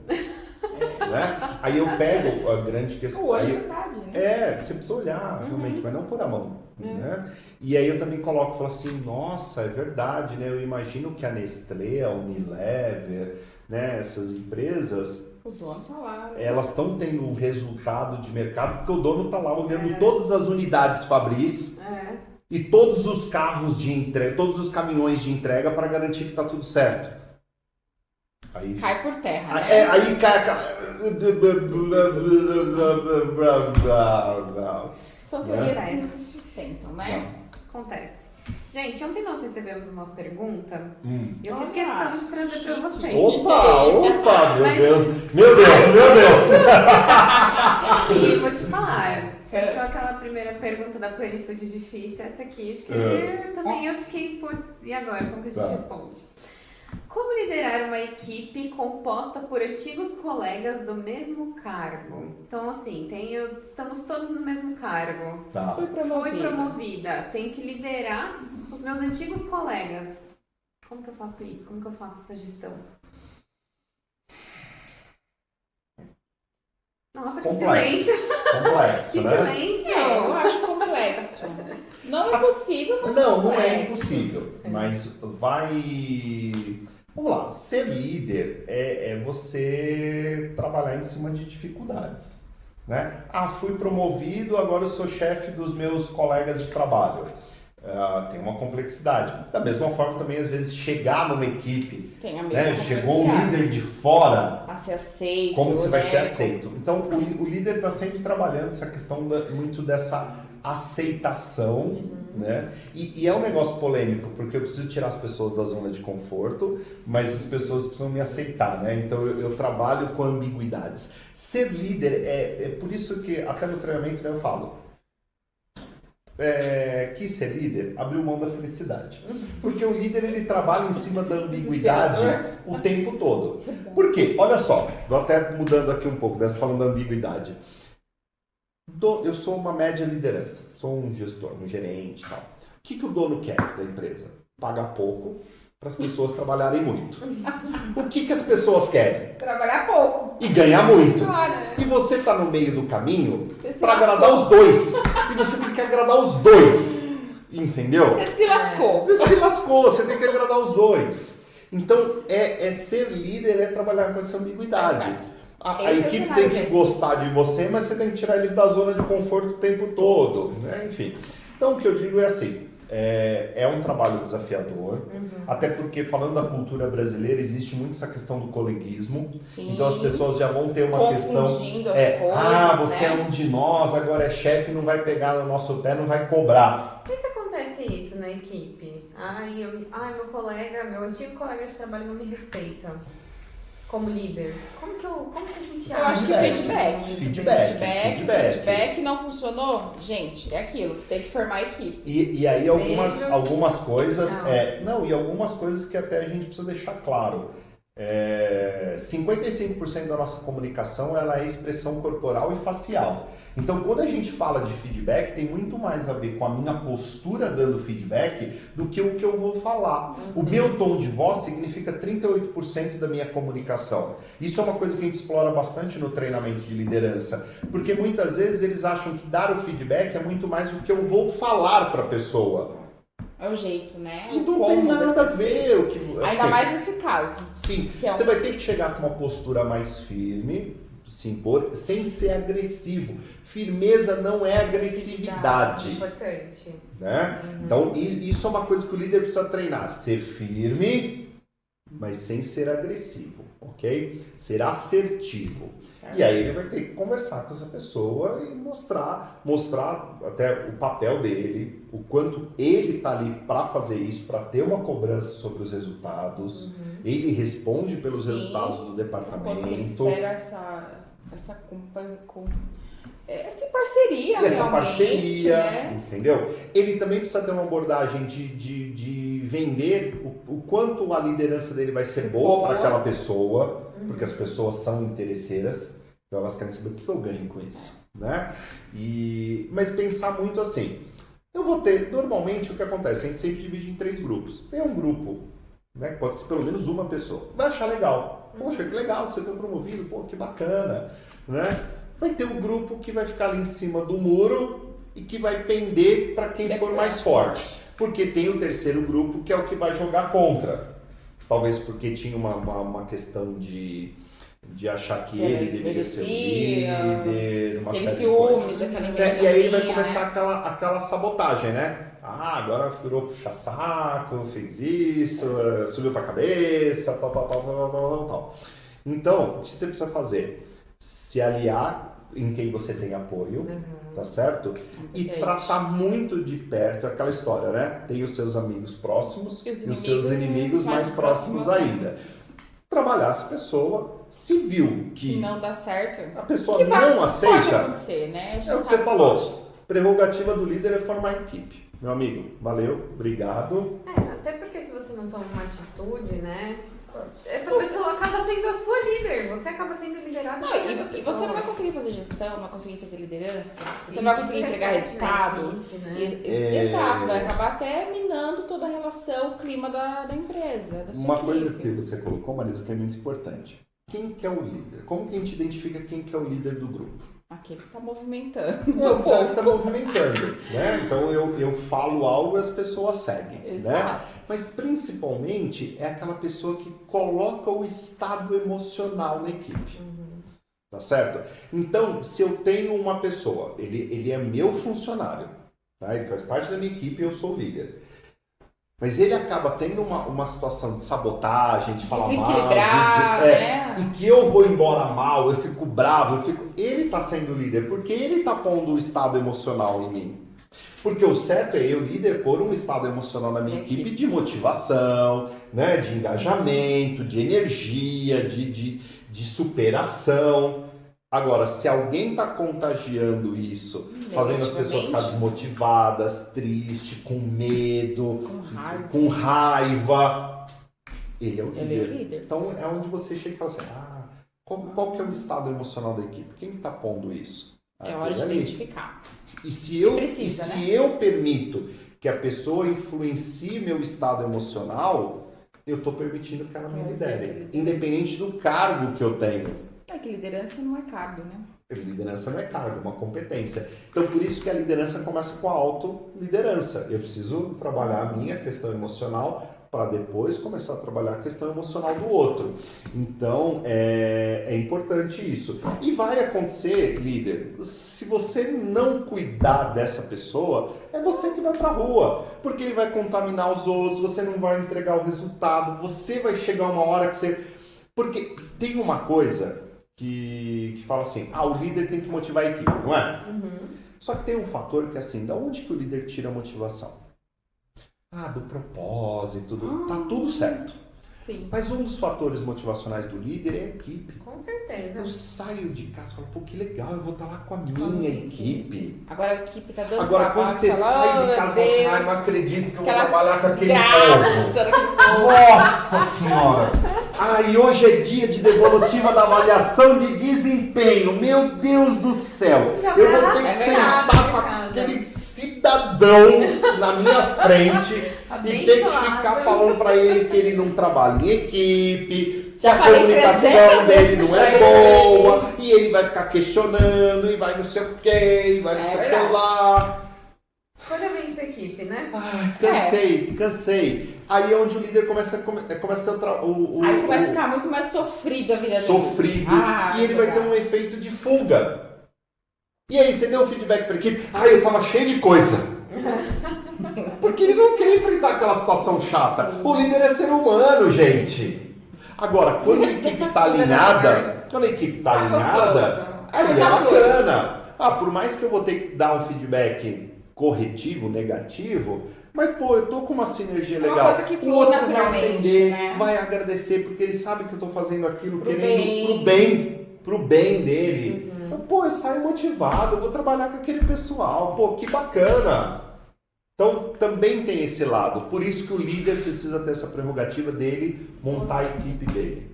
Né? Aí eu pego a grande questão. O olho é verdade, né? Você precisa olhar realmente, mas não por a mão. Né? E aí eu também falo assim, nossa, é verdade, né? Eu imagino que a Nestlé, a Unilever, né? Essas empresas, o dono tá lá, né? Elas estão tendo um resultado de mercado porque o dono está lá olhando todas as unidades Fabris e todos os carros de entrega, todos os caminhões de entrega para garantir que está tudo certo. Aí cai por terra, né? Aí cai... São teorias que não se sustentam, né? Acontece. Gente, ontem nós recebemos uma pergunta e eu fiz questão de trazer para vocês. Opa, meu Deus! E vou te falar, você achou aquela primeira pergunta da plenitude difícil, essa aqui, acho que também eu fiquei, putz, e agora? Como que a gente responde? Como liderar uma equipe composta por antigos colegas do mesmo cargo? Então, assim, estamos todos no mesmo cargo. Tá. Fui promovida. Tenho que liderar os meus antigos colegas. Como que eu faço isso? Como que eu faço essa gestão? Nossa, que silêncio! Complexo, que né? silêncio! Eu acho complexo. Não é possível, mas não é impossível. Mas Vamos lá, ser líder é você trabalhar em cima de dificuldades, né? Ah, fui promovido, agora eu sou chefe dos meus colegas de trabalho. Tem uma complexidade. Da mesma forma também, às vezes, chegar numa equipe, Tem a mesma né? Chegou um líder de fora, a ser aceito, como você vai né? ser aceito? Então, o líder está sempre trabalhando essa questão muito dessa aceitação, né? E é um negócio polêmico, porque eu preciso tirar as pessoas da zona de conforto, mas as pessoas precisam me aceitar, né? Então, eu trabalho com ambiguidades. Ser líder é por isso que, até no treinamento, eu falo, quis ser líder, abriu mão da felicidade. Porque o líder, ele trabalha em cima da ambiguidade o tempo todo. Por quê? Olha só, vou até mudando aqui um pouco, falando da ambiguidade. Eu sou uma média liderança, sou um gestor, um gerente e tal. O que o dono quer da empresa? Pagar pouco para as pessoas trabalharem muito. O que as pessoas querem? Trabalhar pouco. E ganhar muito. Claro. E você está no meio do caminho Você se para lascou. agradar os dois. E você tem que agradar os dois. Entendeu? Você se lascou. Você se lascou, você tem que agradar os dois. Então, ser líder é trabalhar com essa ambiguidade. A equipe tem que gostar de você, mas você tem que tirar eles da zona de conforto o tempo todo, né? Enfim. Então, o que eu digo é assim, é um trabalho desafiador, até porque, falando da cultura brasileira, existe muito essa questão do coleguismo. Sim. Então, as pessoas já vão ter uma questão... Confundindo as coisas, você né? é um de nós, agora é chefe, não vai pegar no nosso pé, não vai cobrar. Mas se acontece isso na equipe? Meu colega, meu antigo colega de trabalho não me respeita como líder. Como que a gente Eu acho que Feedback. feedback não funcionou, gente, é aquilo, tem que formar a equipe. E aí algumas coisas, Não. e algumas coisas que até a gente precisa deixar claro. 55% da nossa comunicação ela é expressão corporal e facial. Então, quando a gente fala de feedback, tem muito mais a ver com a minha postura dando feedback do que o que eu vou falar. O meu tom de voz significa 38% da minha comunicação. Isso é uma coisa que a gente explora bastante no treinamento de liderança, porque muitas vezes eles acham que dar o feedback é muito mais o que eu vou falar para a pessoa. É o jeito, né? E não tem nada a ver. Ainda mais nesse caso. Sim, Que é você vai ter que chegar com uma postura mais firme, se impor, sem ser agressivo. Firmeza não é agressividade. Importante. Né? Então, isso é uma coisa que o líder precisa treinar. Ser firme, mas sem ser agressivo, ok? Ser assertivo. E aí ele vai ter que conversar com essa pessoa e mostrar até o papel dele, o quanto ele está ali para fazer isso, para ter uma cobrança sobre os resultados. Ele responde pelos resultados do departamento. Quando ele espera essa parceria, essa parceria, né? entendeu? Ele também precisa ter uma abordagem de vender o quanto a liderança dele vai ser boa para aquela pessoa, porque as pessoas são interesseiras, então elas querem saber o que eu ganho com isso, né? Mas pensar muito assim, eu vou ter, normalmente o que acontece, a gente sempre divide em 3 grupos. Tem um grupo, né, que pode ser pelo menos uma pessoa, vai achar legal, poxa, que legal, você foi promovido, pô, que bacana, né? Vai ter um grupo que vai ficar ali em cima do muro e que vai pender para quem for mais forte. Porque tem o terceiro grupo que é o que vai jogar contra. Talvez porque tinha uma questão de achar que ele deveria ser o líder, uma série de coisas. E aí ele vai começar aquela sabotagem, né? Agora virou puxa-saco, fez isso, subiu pra cabeça, tal. Então, o que você precisa fazer? Se aliar em quem você tem apoio, tá certo? E tratar muito de perto aquela história, né? Tem os seus amigos próximos e os seus inimigos mais próximos ainda. Trabalhar essa pessoa, se viu que não dá certo, a pessoa não aceita, pode acontecer, né? É o que você falou. Prerrogativa do líder é formar equipe. Meu amigo, valeu, obrigado. Até porque se você não toma uma atitude, né? Essa pessoa acaba sendo a sua líder. Você acaba sendo liderado por essa pessoa. E você não vai conseguir fazer gestão, não vai conseguir fazer liderança, você não vai conseguir entregar resultado. Equipe, né? Exato, vai acabar até minando toda a relação, o clima da empresa, da sua Uma equipe. coisa que você colocou, Marisa, que é muito importante. Quem que é o líder? Como que a gente identifica quem que é o líder do grupo? Aquele que tá movimentando. É o cara que está movimentando, né? Então eu falo algo e as pessoas seguem, né? Mas principalmente é aquela pessoa que coloca o estado emocional na equipe, tá certo? Então, se eu tenho uma pessoa, ele é meu funcionário, tá? Ele faz parte da minha equipe e eu sou o líder. Mas ele acaba tendo uma situação de sabotagem, de falar mal, em que eu vou embora mal, eu fico bravo, ele está sendo líder, porque ele está pondo o estado emocional em mim. Porque o certo é eu, líder, pôr um estado emocional na minha equipe de motivação, né, de engajamento, de energia, de superação. Agora, se alguém está contagiando isso, fazendo as pessoas ficarem desmotivadas, tristes, com medo, com raiva, ele é o líder. Então é onde você chega e fala assim, qual que é o estado emocional da equipe? Quem está pondo isso? É hora de identificar. E se eu permito que a pessoa influencie meu estado emocional, eu estou permitindo que ela me lidere, independente do cargo que eu tenho. É que liderança não é cargo, né? Liderança não é cargo, é uma competência. Então, por isso que a liderança começa com a autoliderança. Eu preciso trabalhar a minha questão emocional para depois começar a trabalhar a questão emocional do outro. Então, é importante isso. E vai acontecer, líder, se você não cuidar dessa pessoa, é você que vai para a rua. Porque ele vai contaminar os outros, você não vai entregar o resultado, você vai chegar uma hora que você... Porque tem uma coisa... Que fala assim, o líder tem que motivar a equipe, não é? Só que tem um fator que é assim, da onde que o líder tira a motivação? Do propósito, tá tudo certo. Sim. Mas um dos fatores motivacionais do líder é a equipe. Com certeza. Eu saio de casa e falo, pô, que legal, eu vou estar lá com a minha equipe. Agora a equipe tá dando Agora, quando você sai de casa, você fala, não acredito que eu vou trabalhar com aquele povo. Nossa Senhora! E hoje é dia de devolutiva da avaliação de desempenho. Meu Deus do céu! Eu vou ter que sentar com aquele cidadão na minha frente e ter que ficar falando pra ele que ele não trabalha em equipe, que a comunicação dele não é boa, e ele vai ficar questionando, e vai não sei o que, e vai não sei o que lá. Escolha bem sua equipe, né? Cansei. Aí é onde o líder começa a ter Aí começa a ficar muito mais sofrido a vida dele. Sofrido. E ele vai ter um efeito de fuga. E aí, você deu um feedback para a equipe? Eu tava cheio de coisa. Porque ele não quer enfrentar aquela situação chata. O líder é ser humano, gente. Agora, quando a equipe tá alinhada, aí é bacana. Por mais que eu vou ter que dar um feedback corretivo, negativo, mas eu tô com uma sinergia legal. O outro vai entender, né? Vai agradecer, porque ele sabe que eu tô fazendo aquilo pro bem dele. Eu saio motivado, eu vou trabalhar com aquele pessoal. Que bacana. Então, também tem esse lado. Por isso que o líder precisa ter essa prerrogativa dele montar a equipe dele.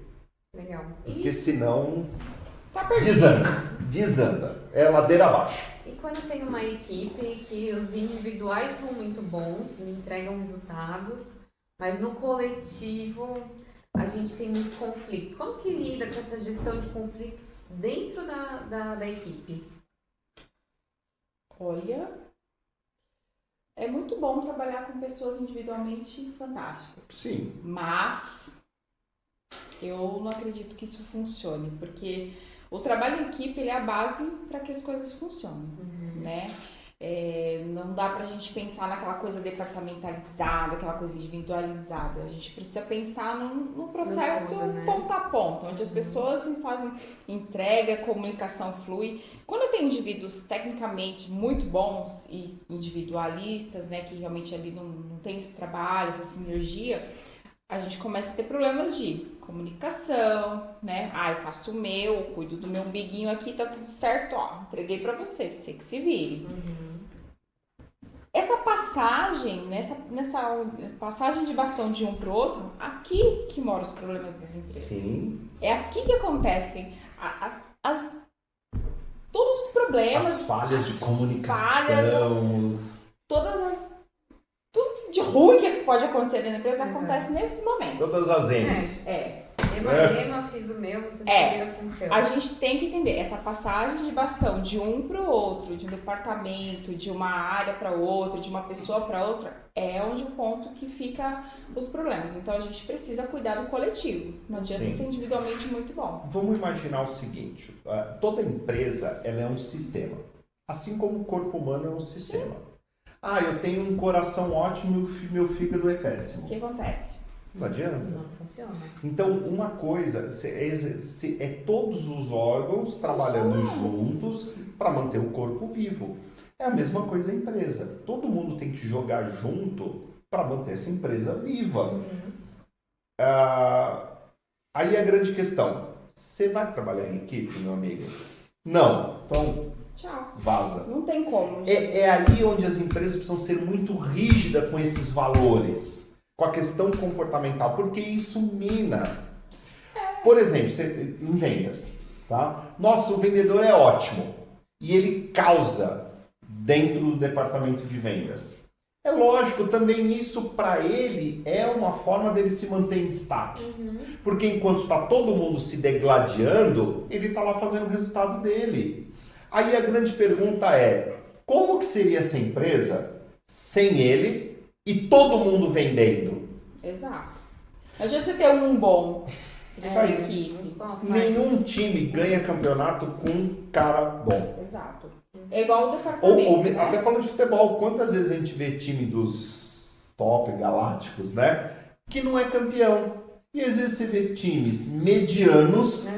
Legal. Porque senão tá desanda. É ladeira abaixo. E quando tem uma equipe que os individuais são muito bons, me entregam resultados, mas no coletivo a gente tem muitos conflitos. Como que lida com essa gestão de conflitos dentro da equipe? Olha, é muito bom trabalhar com pessoas individualmente fantásticas. Sim. Mas eu não acredito que isso funcione, porque o trabalho em equipe ele é a base para que as coisas funcionem, né? Não dá pra gente pensar naquela coisa departamentalizada, aquela coisa individualizada. A gente precisa pensar no processo ponta a ponta, onde as pessoas fazem entrega, comunicação flui. Quando tem indivíduos tecnicamente muito bons e individualistas, né, que realmente ali não tem esse trabalho, essa sinergia, a gente começa a ter problemas de comunicação, né? Eu faço o meu, cuido do meu umbiguinho aqui, tá tudo certo, entreguei pra você que se vire. Essa passagem, nessa passagem de bastão de um pro outro, aqui que moram os problemas das empresas. Sim. É aqui que acontecem todos os problemas. As falhas de comunicação. Tudo de ruim que pode acontecer dentro da empresa acontece nesses momentos. Todas as M's. Ema, fiz o meu, você seguiram com o seu. A gente tem que entender essa passagem de bastão de um para o outro, de um departamento, de uma área para outra, de uma pessoa para outra, é onde o ponto que fica os problemas. Então a gente precisa cuidar do coletivo. Não adianta ser individualmente muito bom. Vamos imaginar o seguinte, toda empresa ela é um sistema, assim como o corpo humano é um sistema. Eu tenho um coração ótimo e meu fígado é péssimo. O que acontece? Não adianta. Não funciona. Então, uma coisa é todos os órgãos trabalhando juntos para manter o corpo vivo. É a mesma coisa a empresa. Todo mundo tem que jogar junto para manter essa empresa viva. Aí a grande questão, você vai trabalhar em equipe, meu amigo? Não. Então, tchau. Vaza. Não tem como. É aí onde as empresas precisam ser muito rígidas com esses valores. Com a questão comportamental, porque isso mina. Por exemplo, em vendas, tá? Nossa, o vendedor é ótimo e ele causa dentro do departamento de vendas. É lógico, também isso para ele é uma forma dele se manter em destaque. Porque enquanto está todo mundo se degladiando, ele está lá fazendo o resultado dele. Aí a grande pergunta é, como que seria essa empresa sem ele e todo mundo vendendo? Exato. Não adianta você ter um bom equipe. Nenhum time ganha campeonato com um cara bom. Exato. É igual o departamento. Né? Até falando de futebol, quantas vezes a gente vê time dos top galácticos, né? Que não é campeão. E às vezes você vê times medianos,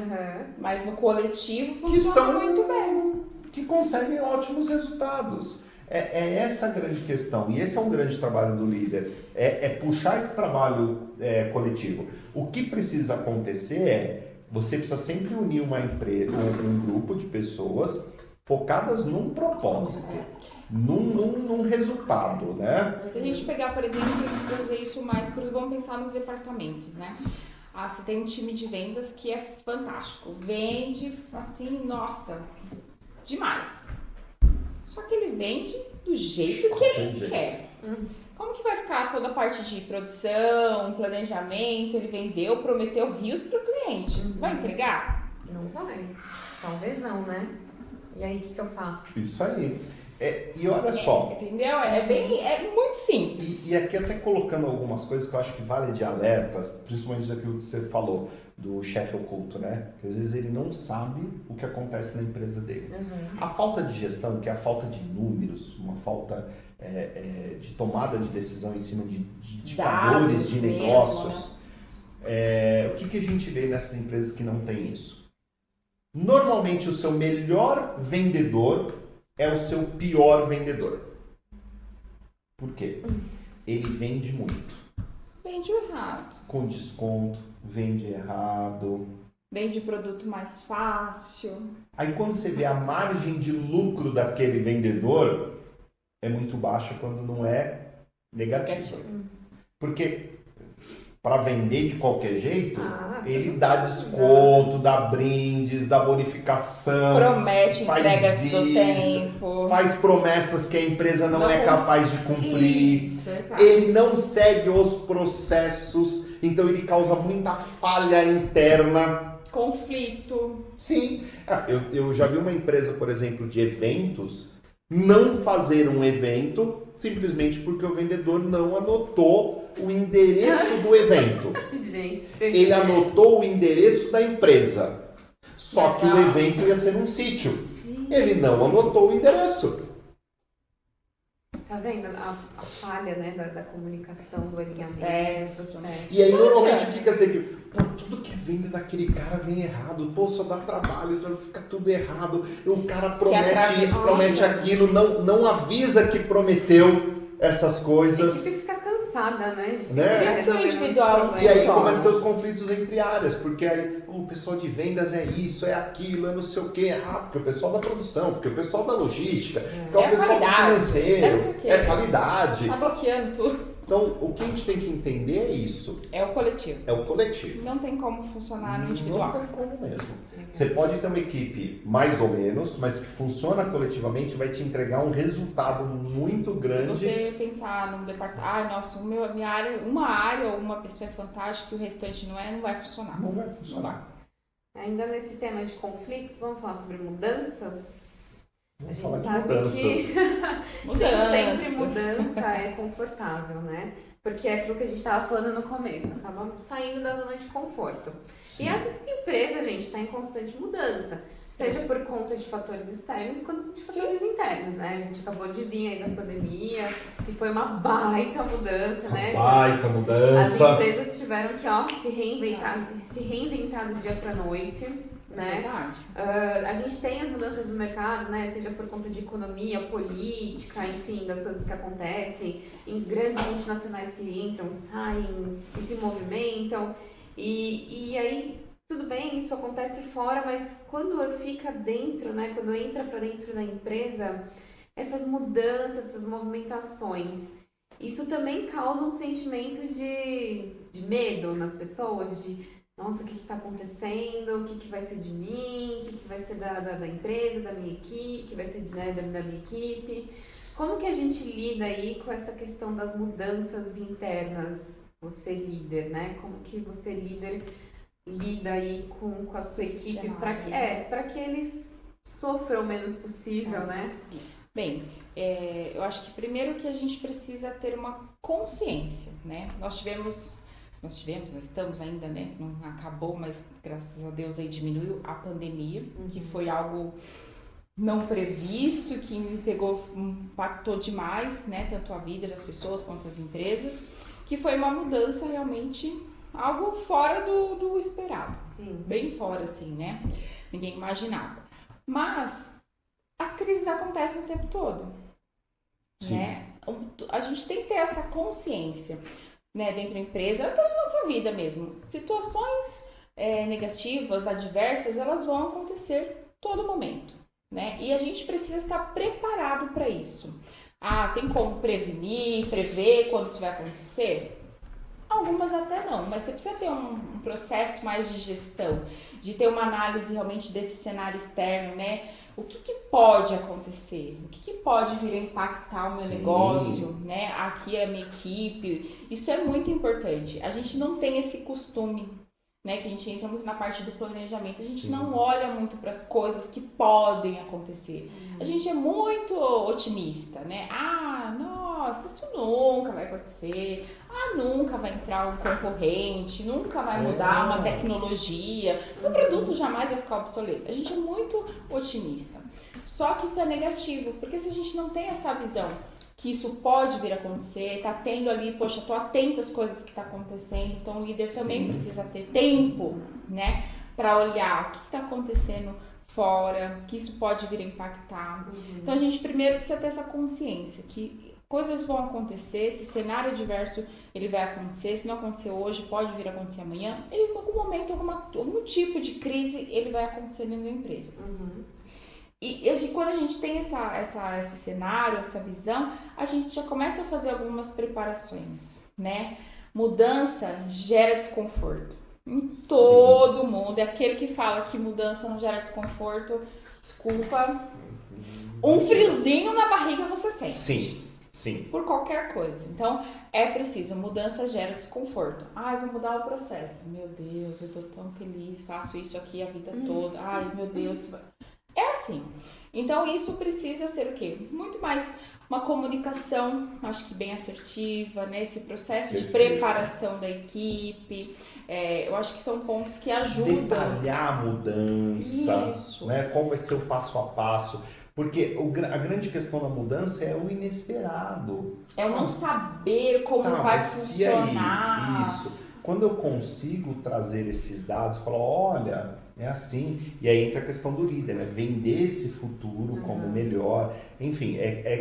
mas no coletivo funciona muito bem. Que conseguem ótimos resultados. É essa a grande questão, e esse é um grande trabalho do líder, é puxar esse trabalho coletivo. O que precisa acontecer você precisa sempre unir uma empresa, um grupo de pessoas focadas num propósito, num resultado, né? Se a gente pegar, por exemplo, trazer isso mais, vamos pensar nos departamentos, né? Você tem um time de vendas que é fantástico, vende assim, nossa, demais. Só que ele vende do jeito que ele quer. Como que vai ficar toda a parte de produção, planejamento? Ele vendeu, prometeu rios para o cliente. Vai entregar? Não vai. Talvez não, né? E aí, o que eu faço? Isso aí. E olha só. Entendeu? É muito simples. E aqui até colocando algumas coisas que eu acho que vale de alertas, principalmente daquilo que você falou, do chefe oculto, né? Que às vezes ele não sabe o que acontece na empresa dele. A falta de gestão, que é a falta de números, uma falta de tomada de decisão em cima de indicadores de negócios. Né? O que a gente vê nessas empresas que não tem isso? Normalmente o seu melhor vendedor é o seu pior vendedor. Por quê? Ele vende muito. Vende errado. Com desconto, vende errado. Vende produto mais fácil. Aí quando você vê a margem de lucro daquele vendedor, é muito baixa quando não é negativa. Porque para vender de qualquer jeito, ele dá desconto, dá brindes, dá bonificação. Promete entregas do tempo. Faz promessas que a empresa não é capaz de cumprir. Isso, ele não segue os processos, então ele causa muita falha interna. Conflito. Sim. Eu já vi uma empresa, por exemplo, de eventos, não fazer um evento simplesmente porque o vendedor não anotou o endereço do evento. Gente. Ele anotou o endereço da empresa. Só que o evento ia ser um sítio. Ele não anotou o endereço. Tá vendo a falha, né, da comunicação, do alinhamento, do processo. E aí, normalmente, o que quer dizer? Que tudo que é venda daquele cara vem errado. Pô, só dá trabalho, só fica tudo errado. O cara promete isso, promete aquilo, não avisa que prometeu essas coisas. A equipe fica cansada, né? Individual. E aí começam a ter os conflitos entre áreas, porque aí o pessoal de vendas é isso, é aquilo, é não sei o quê. Porque o pessoal da produção, porque o pessoal da logística, porque o pessoal do financeiro, é qualidade. Tá bloqueando tudo. Então, o que a gente tem que entender é isso. É o coletivo. É o coletivo. Não tem como funcionar no individual. Não tem como mesmo. Você pode ter uma equipe mais ou menos, mas que funciona coletivamente vai te entregar um resultado muito grande. Se você pensar num departamento, nossa, minha área, uma área ou uma pessoa é fantástica e o restante não vai funcionar. Não vai funcionar. Ainda nesse tema de conflitos, vamos falar sobre mudanças? Vamos a falar gente de sabe mudanças. que nem sempre mudança é confortável, né? Porque é aquilo que a gente estava falando no começo, acaba saindo da zona de conforto. Sim. E a empresa, gente, está em constante mudança. Seja por conta de fatores externos, quanto de fatores internos, né? A gente acabou de vir aí da pandemia, que foi uma baita mudança, né? Baita mudança. As empresas tiveram que, se reinventar do dia para noite, né? A gente tem as mudanças no mercado, né? Seja por conta de economia, política, enfim, das coisas que acontecem, em grandes multinacionais que entram, saem e se movimentam. E aí, tudo bem, isso acontece fora, mas quando fica dentro, né? Quando entra para dentro da empresa, essas mudanças, essas movimentações, isso também causa um sentimento de medo nas pessoas, de nossa, o que está acontecendo, o que vai ser de mim, o que vai ser da empresa, da minha equipe, o que vai ser, né, da minha equipe. Como que a gente lida aí com essa questão das mudanças internas, você líder, né? Como que você líder lida aí com a sua equipe para que eles sofram o menos possível, né? Bem, eu acho que primeiro que a gente precisa ter uma consciência, né? Nós estamos ainda, né? Não acabou, mas graças a Deus aí diminuiu a pandemia, que foi algo não previsto, que me impactou demais, né? Tanto a vida das pessoas quanto as empresas, que foi uma mudança realmente algo fora do esperado. Sim. Bem fora, assim, né? Ninguém imaginava. Mas as crises acontecem o tempo todo, né? A gente tem que ter essa consciência, né, dentro da empresa, até na nossa vida mesmo. Situações negativas, adversas, elas vão acontecer todo momento, né? E a gente precisa estar preparado para isso. Tem como prever quando isso vai acontecer? Algumas até não, mas você precisa ter um processo mais de gestão, de ter uma análise realmente desse cenário externo, né? O que pode acontecer? O que pode vir a impactar o meu negócio, né? Aqui a minha equipe. Isso é muito importante. A gente não tem esse costume, né? Que a gente entra muito na parte do planejamento. A gente não olha muito para as coisas que podem acontecer. A gente é muito otimista, né? Nossa, isso nunca vai acontecer. Nunca vai entrar um concorrente, nunca vai mudar uma tecnologia, o produto jamais vai ficar obsoleto. A gente é muito otimista. Só que isso é negativo, porque se a gente não tem essa visão que isso pode vir a acontecer, tá tendo ali, poxa, tô atento às coisas que tá acontecendo, então o líder também precisa ter tempo, né, para olhar o que tá acontecendo fora, que isso pode vir a impactar. Então a gente primeiro precisa ter essa consciência que coisas vão acontecer, esse cenário adverso ele vai acontecer, se não acontecer hoje, pode vir a acontecer amanhã, em algum momento, algum tipo de crise ele vai acontecer dentro da empresa. E quando a gente tem esse cenário, essa visão, a gente já começa a fazer algumas preparações, né? Mudança gera desconforto em todo mundo. É aquele que fala que mudança não gera desconforto, desculpa, um friozinho na barriga você sente. Sim. Por qualquer coisa. Então, é preciso. Mudança gera desconforto. Vou mudar o processo. Meu Deus, eu tô tão feliz, faço isso aqui a vida toda. Meu Deus. É assim. Então, isso precisa ser o quê? Muito mais uma comunicação, acho que bem assertiva, né? Esse processo de preparação da equipe. Eu acho que são pontos que ajudam. Detalhar a mudança, né? Qual vai ser o passo a passo. Porque a grande questão da mudança é o inesperado. É o não saber como vai funcionar. E aí? Isso. Quando eu consigo trazer esses dados, falar, olha, é assim. E aí entra a questão do líder, né? Vender esse futuro como melhor. Enfim,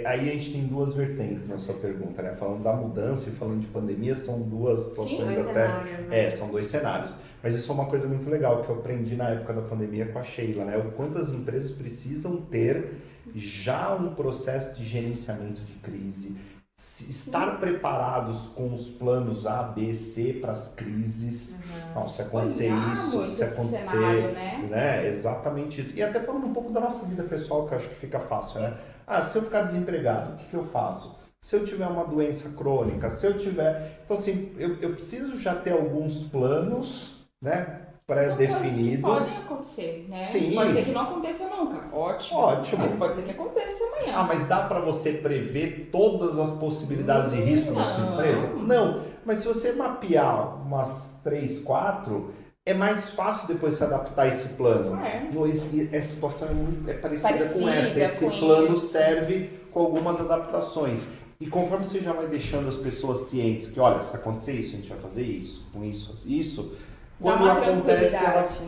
aí a gente tem duas vertentes na sua pergunta, né? Falando da mudança e falando de pandemia, são duas situações cenários, né? São dois cenários. Mas isso é uma coisa muito legal que eu aprendi na época da pandemia com a Sheila, né? O quanto as empresas precisam ter já um processo de gerenciamento de crise, estar preparados com os planos A, B, C para as crises. Não, se acontecer isso, se acontecer, cenário, né? Exatamente isso. E até falando um pouco da nossa vida pessoal, que eu acho que fica fácil, né? Se eu ficar desempregado, o que eu faço? Se eu tiver uma doença crônica, se eu tiver... Então, assim, eu preciso já ter alguns planos, né? Pré-definidos. Podem acontecer, né? Sim. Pode ser que não aconteça nunca. Ótimo. Mas pode ser que aconteça amanhã. Mas dá para você prever todas as possibilidades de risco na sua empresa? Não. Mas se você mapear umas 3, 4, é mais fácil depois se adaptar a esse plano. Essa situação é parecida com essa. Esse plano serve com algumas adaptações. E conforme você já vai deixando as pessoas cientes que, olha, se acontecer isso, a gente vai fazer isso, com isso... Quando acontece, elas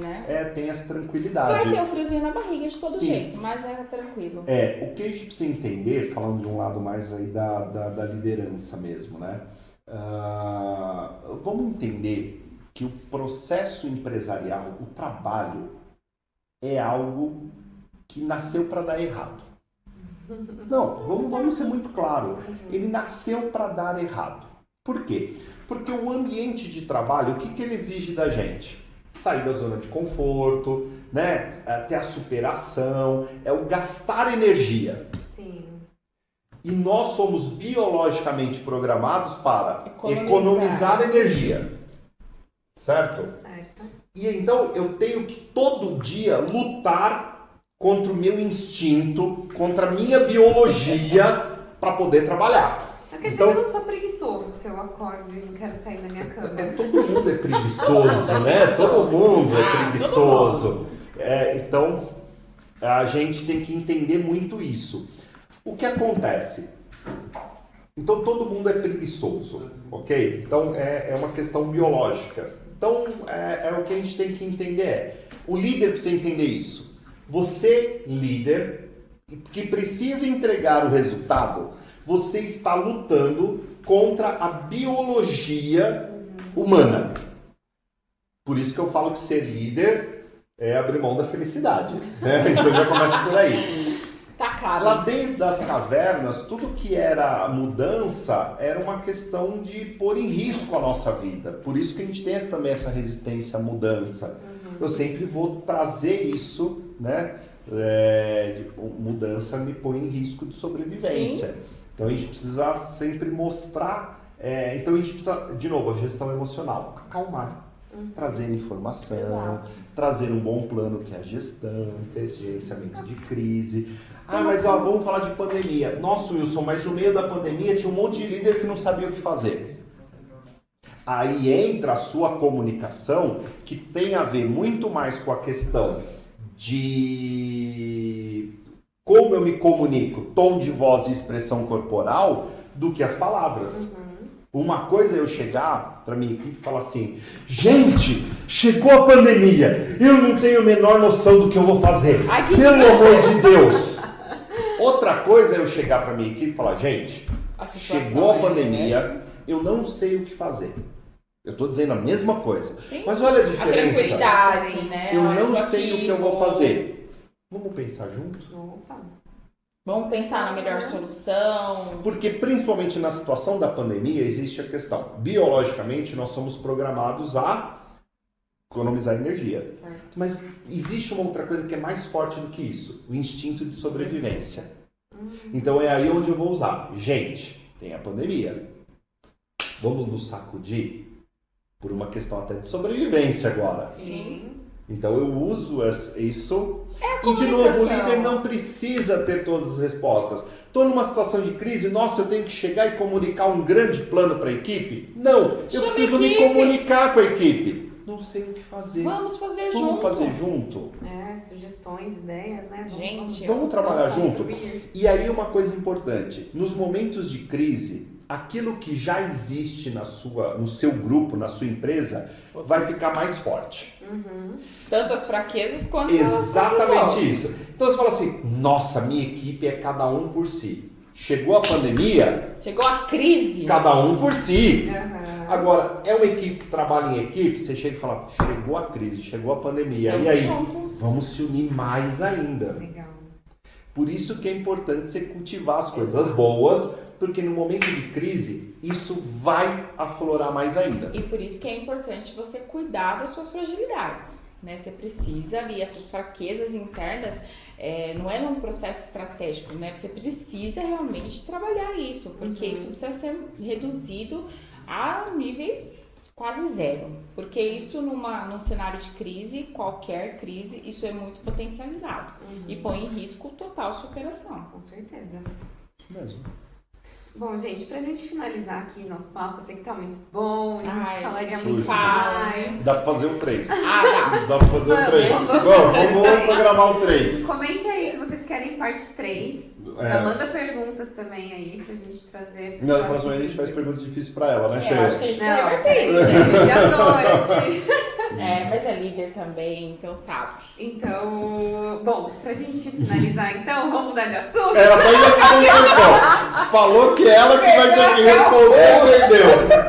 tem essa tranquilidade. Vai ter um friozinho na barriga de todo jeito, mas é tranquilo. O que a gente precisa entender, falando de um lado mais aí da liderança mesmo, né? Vamos entender que o processo empresarial, o trabalho, é algo que nasceu para dar errado. Não, vamos ser muito claro. Ele nasceu para dar errado. Por quê? Porque o ambiente de trabalho, o que ele exige da gente? Sair da zona de conforto, né? Ter a superação, é o gastar energia. Sim. E nós somos biologicamente programados para economizar energia. Certo? Certo. E então eu tenho que todo dia lutar contra o meu instinto, contra a minha biologia para poder trabalhar. Quer dizer, eu não sou preguiçoso se eu acordo e não quero sair da minha cama. Todo mundo é preguiçoso, né? Todo mundo é preguiçoso. Então, a gente tem que entender muito isso. O que acontece? Então, todo mundo é preguiçoso, ok? Então, é uma questão biológica. Então, o que a gente tem que entender o líder precisa entender isso. Você, líder, que precisa entregar o resultado, você está lutando contra a biologia humana. Por isso que eu falo que ser líder é abrir mão da felicidade. Né? Então já começa por aí. Tá claro. Lá desde as cavernas, tudo que era mudança era uma questão de pôr em risco a nossa vida. Por isso que a gente tem também essa resistência à mudança. Eu sempre vou trazer isso, né? Mudança me põe em risco de sobrevivência. Sim. Então a gente precisa sempre mostrar, então a gente precisa, de novo, a gestão emocional, acalmar, trazer informação, trazer um bom plano que é a gestão, ter esse gerenciamento de crise. Mas vamos falar de pandemia. Nossa, Wilson, mas no meio da pandemia tinha um monte de líder que não sabia o que fazer. Aí entra a sua comunicação, que tem a ver muito mais com a questão de como eu me comunico, tom de voz e expressão corporal, do que as palavras. Uma coisa é eu chegar para minha equipe e falar assim: gente, chegou a pandemia, eu não tenho a menor noção do que eu vou fazer, pelo amor de Deus. Outra coisa é eu chegar para minha equipe e falar: gente, chegou a pandemia, eu não sei o que fazer. Eu estou dizendo a mesma coisa. Sim. Mas olha a diferença. A tranquilidade, né? Eu não sei o que eu vou fazer. Vamos pensar juntos? Opa. Vamos pensar na melhor solução. Porque principalmente na situação da pandemia existe a questão. Biologicamente nós somos programados a economizar energia. Mas existe uma outra coisa que é mais forte do que isso. O instinto de sobrevivência. Então é aí onde eu vou usar. Gente, tem a pandemia. Vamos nos sacudir? Por uma questão até de sobrevivência agora. Sim. Então eu uso isso. E de novo, o líder não precisa ter todas as respostas. Estou numa situação de crise, nossa, eu tenho que chegar e comunicar um grande plano para a equipe? Não, eu preciso me comunicar com a equipe. Não sei o que fazer. Vamos fazer junto. Vamos fazer junto. Sugestões, ideias, né? Vamos trabalhar junto. E aí uma coisa importante, nos momentos de crise, aquilo que já existe no seu grupo, na sua empresa, vai ficar mais forte. Tanto as fraquezas quanto exatamente isso. Então você fala assim: nossa, minha equipe é cada um por si. Chegou a pandemia, chegou a crise, cada um por si. Agora, é uma equipe que trabalha em equipe, você chega e fala: chegou a crise, chegou a pandemia. E aí, vamos se unir mais ainda. Legal. Por isso que é importante você cultivar as coisas boas, porque no momento de crise, isso vai aflorar mais ainda. E por isso que é importante você cuidar das suas fragilidades, né? Você precisa ali, essas fraquezas internas, não é num processo estratégico, né? Você precisa realmente trabalhar isso, porque isso precisa ser reduzido a níveis quase zero. Porque isso num cenário de crise, qualquer crise, isso é muito potencializado. E põe em risco total superação. Com certeza. Mesmo. Bom, gente, pra gente finalizar aqui nosso papo, eu sei que tá muito bom, a gente falaria gente muito mais. Dá pra fazer um 3. Ah, Dá pra fazer um 3. Vamos programar um 3. Comente aí se vocês querem parte 3. Manda perguntas também aí pra gente trazer. Na próxima a gente faz perguntas difíceis pra ela, né, Sheila? Eu acho que a gente vai ter isso. Mas é líder também, então sabe. Então, bom, pra gente finalizar então, vamos mudar de assunto? Ela tá indo falou que ela que vai ter que responder,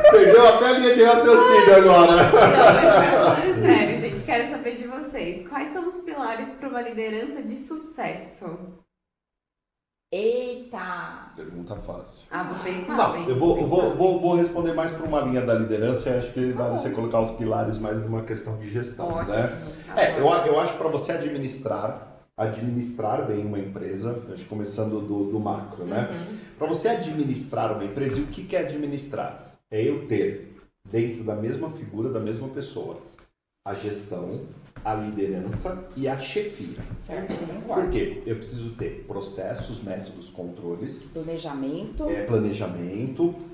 perdeu até a linha de raciocínio agora. Não, mas falando sério, gente, quero saber de vocês. Quais são os pilares para uma liderança de sucesso? Eita! Pergunta fácil. Vocês sabem. Não, eu vou responder mais para uma linha da liderança e acho que vale você colocar os pilares mais numa questão de gestão, ótimo, né? Eu acho que para você administrar bem uma empresa, acho que começando do macro, né? Para você administrar uma empresa, e o que é administrar? É eu ter dentro da mesma figura, da mesma pessoa, a gestão, a liderança e a chefia. Certo? Por quê? Eu preciso ter processos, métodos, controles. Planejamento.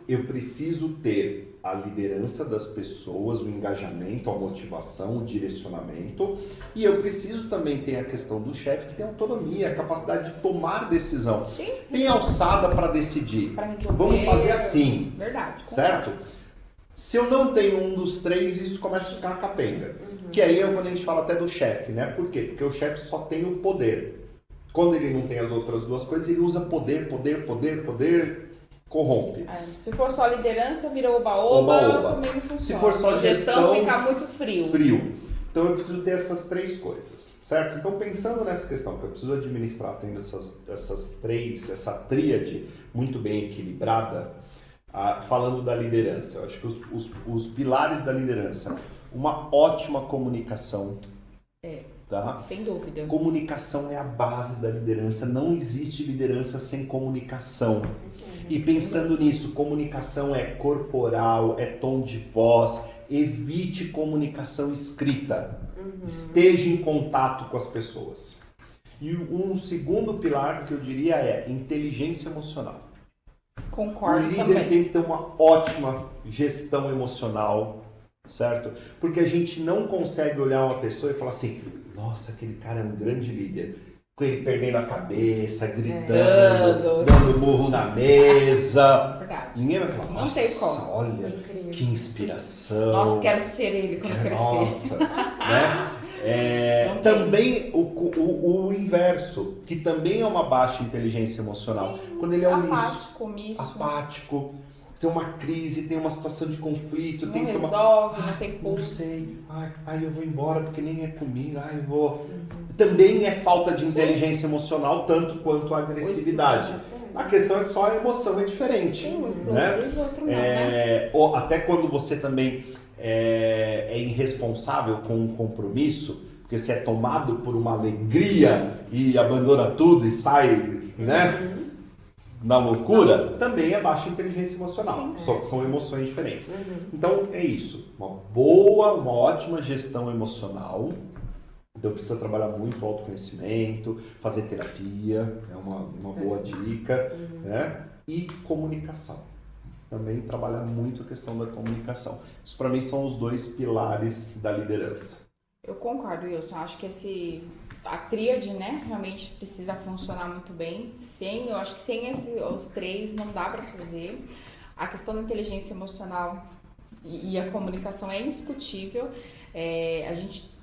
Eu preciso ter a liderança das pessoas, o engajamento, a motivação, o direcionamento. E eu preciso também ter a questão do chefe, que tem autonomia, a capacidade de tomar decisão. Sim. Tem alçada para decidir. Pra resolver. Vamos fazer assim. Verdade. Certo? Se eu não tenho um dos três, isso começa a ficar capenga. Que aí é quando a gente fala até do chefe, né? Por quê? Porque o chefe só tem o poder. Quando ele não tem as outras duas coisas, ele usa poder, corrompe. Se for só liderança, vira oba-oba, também não funciona. Se for só gestão, fica muito frio. Então eu preciso ter essas três coisas, certo? Então pensando nessa questão, que eu preciso administrar tendo essas três, essa tríade muito bem equilibrada, falando da liderança, eu acho que os pilares da liderança, uma ótima comunicação. Tá? Sem dúvida. Comunicação é a base da liderança. Não existe liderança sem comunicação. E pensando nisso, comunicação é corporal, é tom de voz. Evite comunicação escrita. Esteja em contato com as pessoas. E um segundo pilar que eu diria é inteligência emocional. Concordo. O líder também. tem que ter uma ótima gestão emocional, certo? Porque a gente não consegue olhar uma pessoa e falar assim, nossa, aquele cara é um grande líder. Com ele perdendo a cabeça, gritando, dando murro na mesa. Verdade. Ninguém vai falar, Não sei nossa, como. olha, Incrível. que inspiração. Nossa, quero ser ele quando crescer. Nossa, né? Também o inverso, que também é uma baixa inteligência emocional. Sim, quando ele é omisso, omisso. apático, tem uma crise, tem uma situação de conflito, Não tem que tomar... resolve, não tem Não pulso. sei, eu vou embora porque nem é comigo, eu vou... Também é falta de inteligência emocional, tanto quanto a agressividade. A questão é que só a emoção é diferente. Sim, um explosivo, né? outro não, né? Ou até quando você também é irresponsável com um compromisso, porque você é tomado por uma alegria e abandona tudo e sai, né? Na loucura, também é baixa inteligência emocional. Só que são emoções diferentes. Então é isso. Uma ótima gestão emocional. Então precisa trabalhar muito o autoconhecimento, fazer terapia, é uma boa dica, né? E comunicação. Também trabalhar muito a questão da comunicação. Isso para mim são os dois pilares da liderança. Eu concordo, Wilson. Acho que a tríade, né, realmente precisa funcionar muito bem. Eu acho que sem os três não dá para fazer. A questão da inteligência emocional e a comunicação é indiscutível. A gente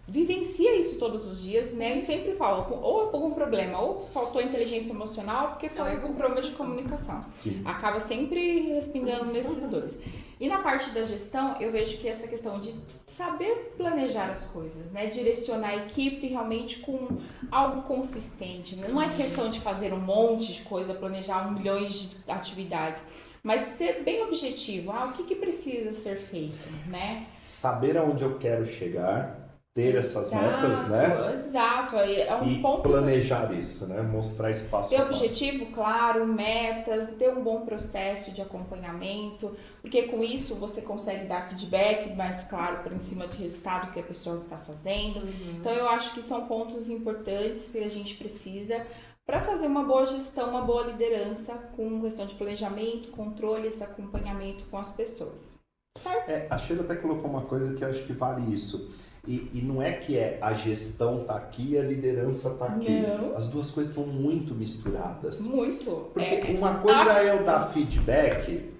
vivencia isso todos os dias, né? E sempre fala, ou algum problema, ou faltou inteligência emocional, porque foi algum problema de comunicação. Sim. Acaba sempre respingando nesses dois. E na parte da gestão, eu vejo que essa questão de saber planejar as coisas, né? Direcionar a equipe realmente com algo consistente. Não é questão de fazer um monte de coisa, planejar milhões de atividades, mas ser bem objetivo. O que precisa ser feito, né? Saber aonde eu quero chegar, ter essas metas, né? Exato, é um e ponto. Planejar isso, né? Mostrar esse passo a Ter passo. objetivo claro, metas, ter um bom processo de acompanhamento, porque com isso você consegue dar feedback mais claro por em cima do resultado que a pessoa está fazendo. Então eu acho que são pontos importantes que a gente precisa para fazer uma boa gestão, uma boa liderança com questão de planejamento, controle, esse acompanhamento com as pessoas. Certo? A Sheila até colocou uma coisa que eu acho que vale isso. E não é que a gestão tá aqui e a liderança tá aqui. Não. As duas coisas estão muito misturadas. Muito. Porque uma coisa é eu dar feedback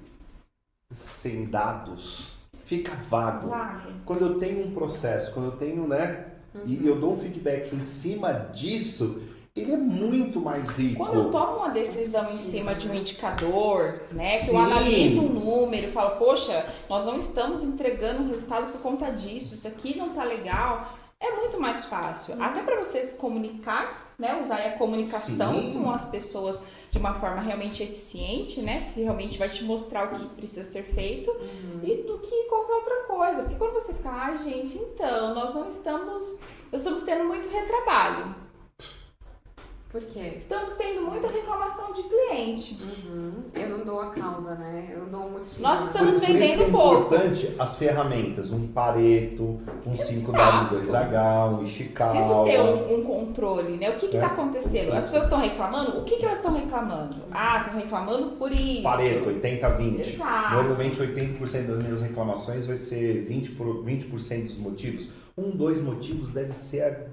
sem dados. Fica vago. Quando eu tenho um processo, quando eu tenho, né? E eu dou um feedback em cima disso, ele é muito mais rico. Quando eu tomo uma decisão em cima de um indicador, né, que Sim. eu analiso um número e falo, poxa, nós não estamos entregando um resultado por conta disso, isso aqui não tá legal, é muito mais fácil. Até para você se comunicar, né, usar a comunicação Sim. com as pessoas de uma forma realmente eficiente, né, que realmente vai te mostrar o que precisa ser feito e do que qualquer outra coisa. Porque quando você fica, gente, então, nós estamos tendo muito retrabalho. Por quê? Estamos tendo muita reclamação de cliente. Eu não dou a causa, né? Eu não dou o motivo. Nós Por estamos isso que vendendo é pouco. importante as ferramentas, um Pareto, um 5W2H, um Preciso Ishikawa. ter um controle, né? O que está acontecendo? As pessoas estão reclamando? O que elas estão reclamando? Estão reclamando por isso. Pareto, 80-20. Exato. Normalmente 80% das minhas reclamações vai ser 20% dos motivos. 2 motivos deve ser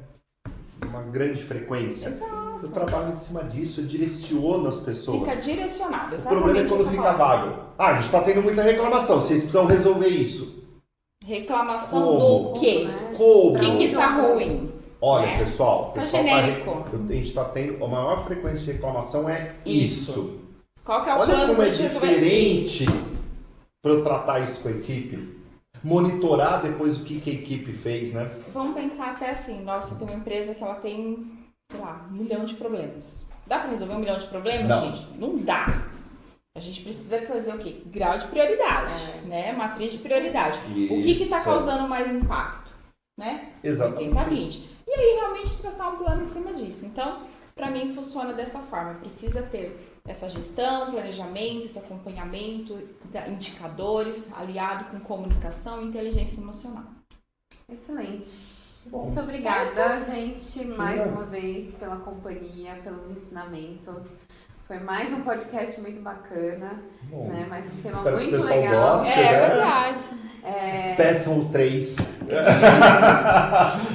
uma grande frequência. Exato. Eu trabalho em cima disso, eu direciono as pessoas. Fica direcionado. O problema é quando fica vago. A gente está tendo muita reclamação, vocês precisam resolver isso. Reclamação Como? do quê? Como? O que está ruim? Olha, né? pessoal, Tá pessoal genérico. a gente está tendo, a maior frequência de reclamação é isso. Qual que é o Olha plano como é de resolver? diferente para eu tratar isso com a equipe. Monitorar depois o que a equipe fez, né? Vamos pensar até assim, nossa, tem uma empresa que ela tem, sei lá, 1 milhão de problemas. Dá para resolver 1 milhão de problemas, Não. gente? Não dá. A gente precisa fazer o quê? Grau de prioridade, né? Matriz de prioridade. O que está Isso. causando mais impacto, né? Exatamente. 80-20. E aí realmente traçar um plano em cima disso. Então, para mim funciona dessa forma. Precisa ter essa gestão, planejamento, esse acompanhamento, indicadores, aliado com comunicação e inteligência emocional. Excelente. Bom. Muito obrigada, gente, mais uma vez pela companhia, pelos ensinamentos. Foi mais um podcast muito bacana, Bom, né? Mais um tema espero que o muito pessoal legal. goste, É né? verdade. Peçam 3.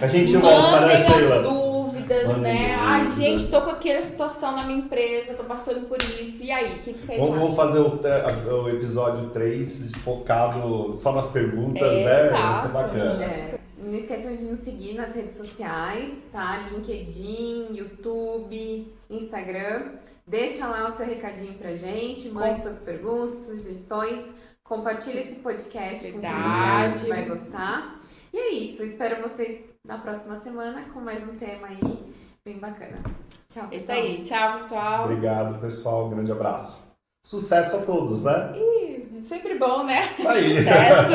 A gente volta, né, Mandem as Sheila? dúvidas, Mandem né? dúvidas. Ai, gente, estou com aquela situação na minha empresa, estou passando por isso. E aí, o que fez? Vamos fazer o episódio 3 focado só nas perguntas, né? Vai ser Exato. bacana. Não esqueçam de nos seguir nas redes sociais, tá? LinkedIn, YouTube, Instagram. Deixa lá o seu recadinho pra gente, mande suas perguntas, sugestões, compartilhe esse podcast com quem você acha que vai gostar. E é isso, espero vocês na próxima semana com mais um tema aí bem bacana. Tchau, pessoal. Isso aí, tchau, pessoal. Obrigado, pessoal. Um grande abraço. Sucesso a todos, né? Sempre bom, né? Isso aí. Sucesso.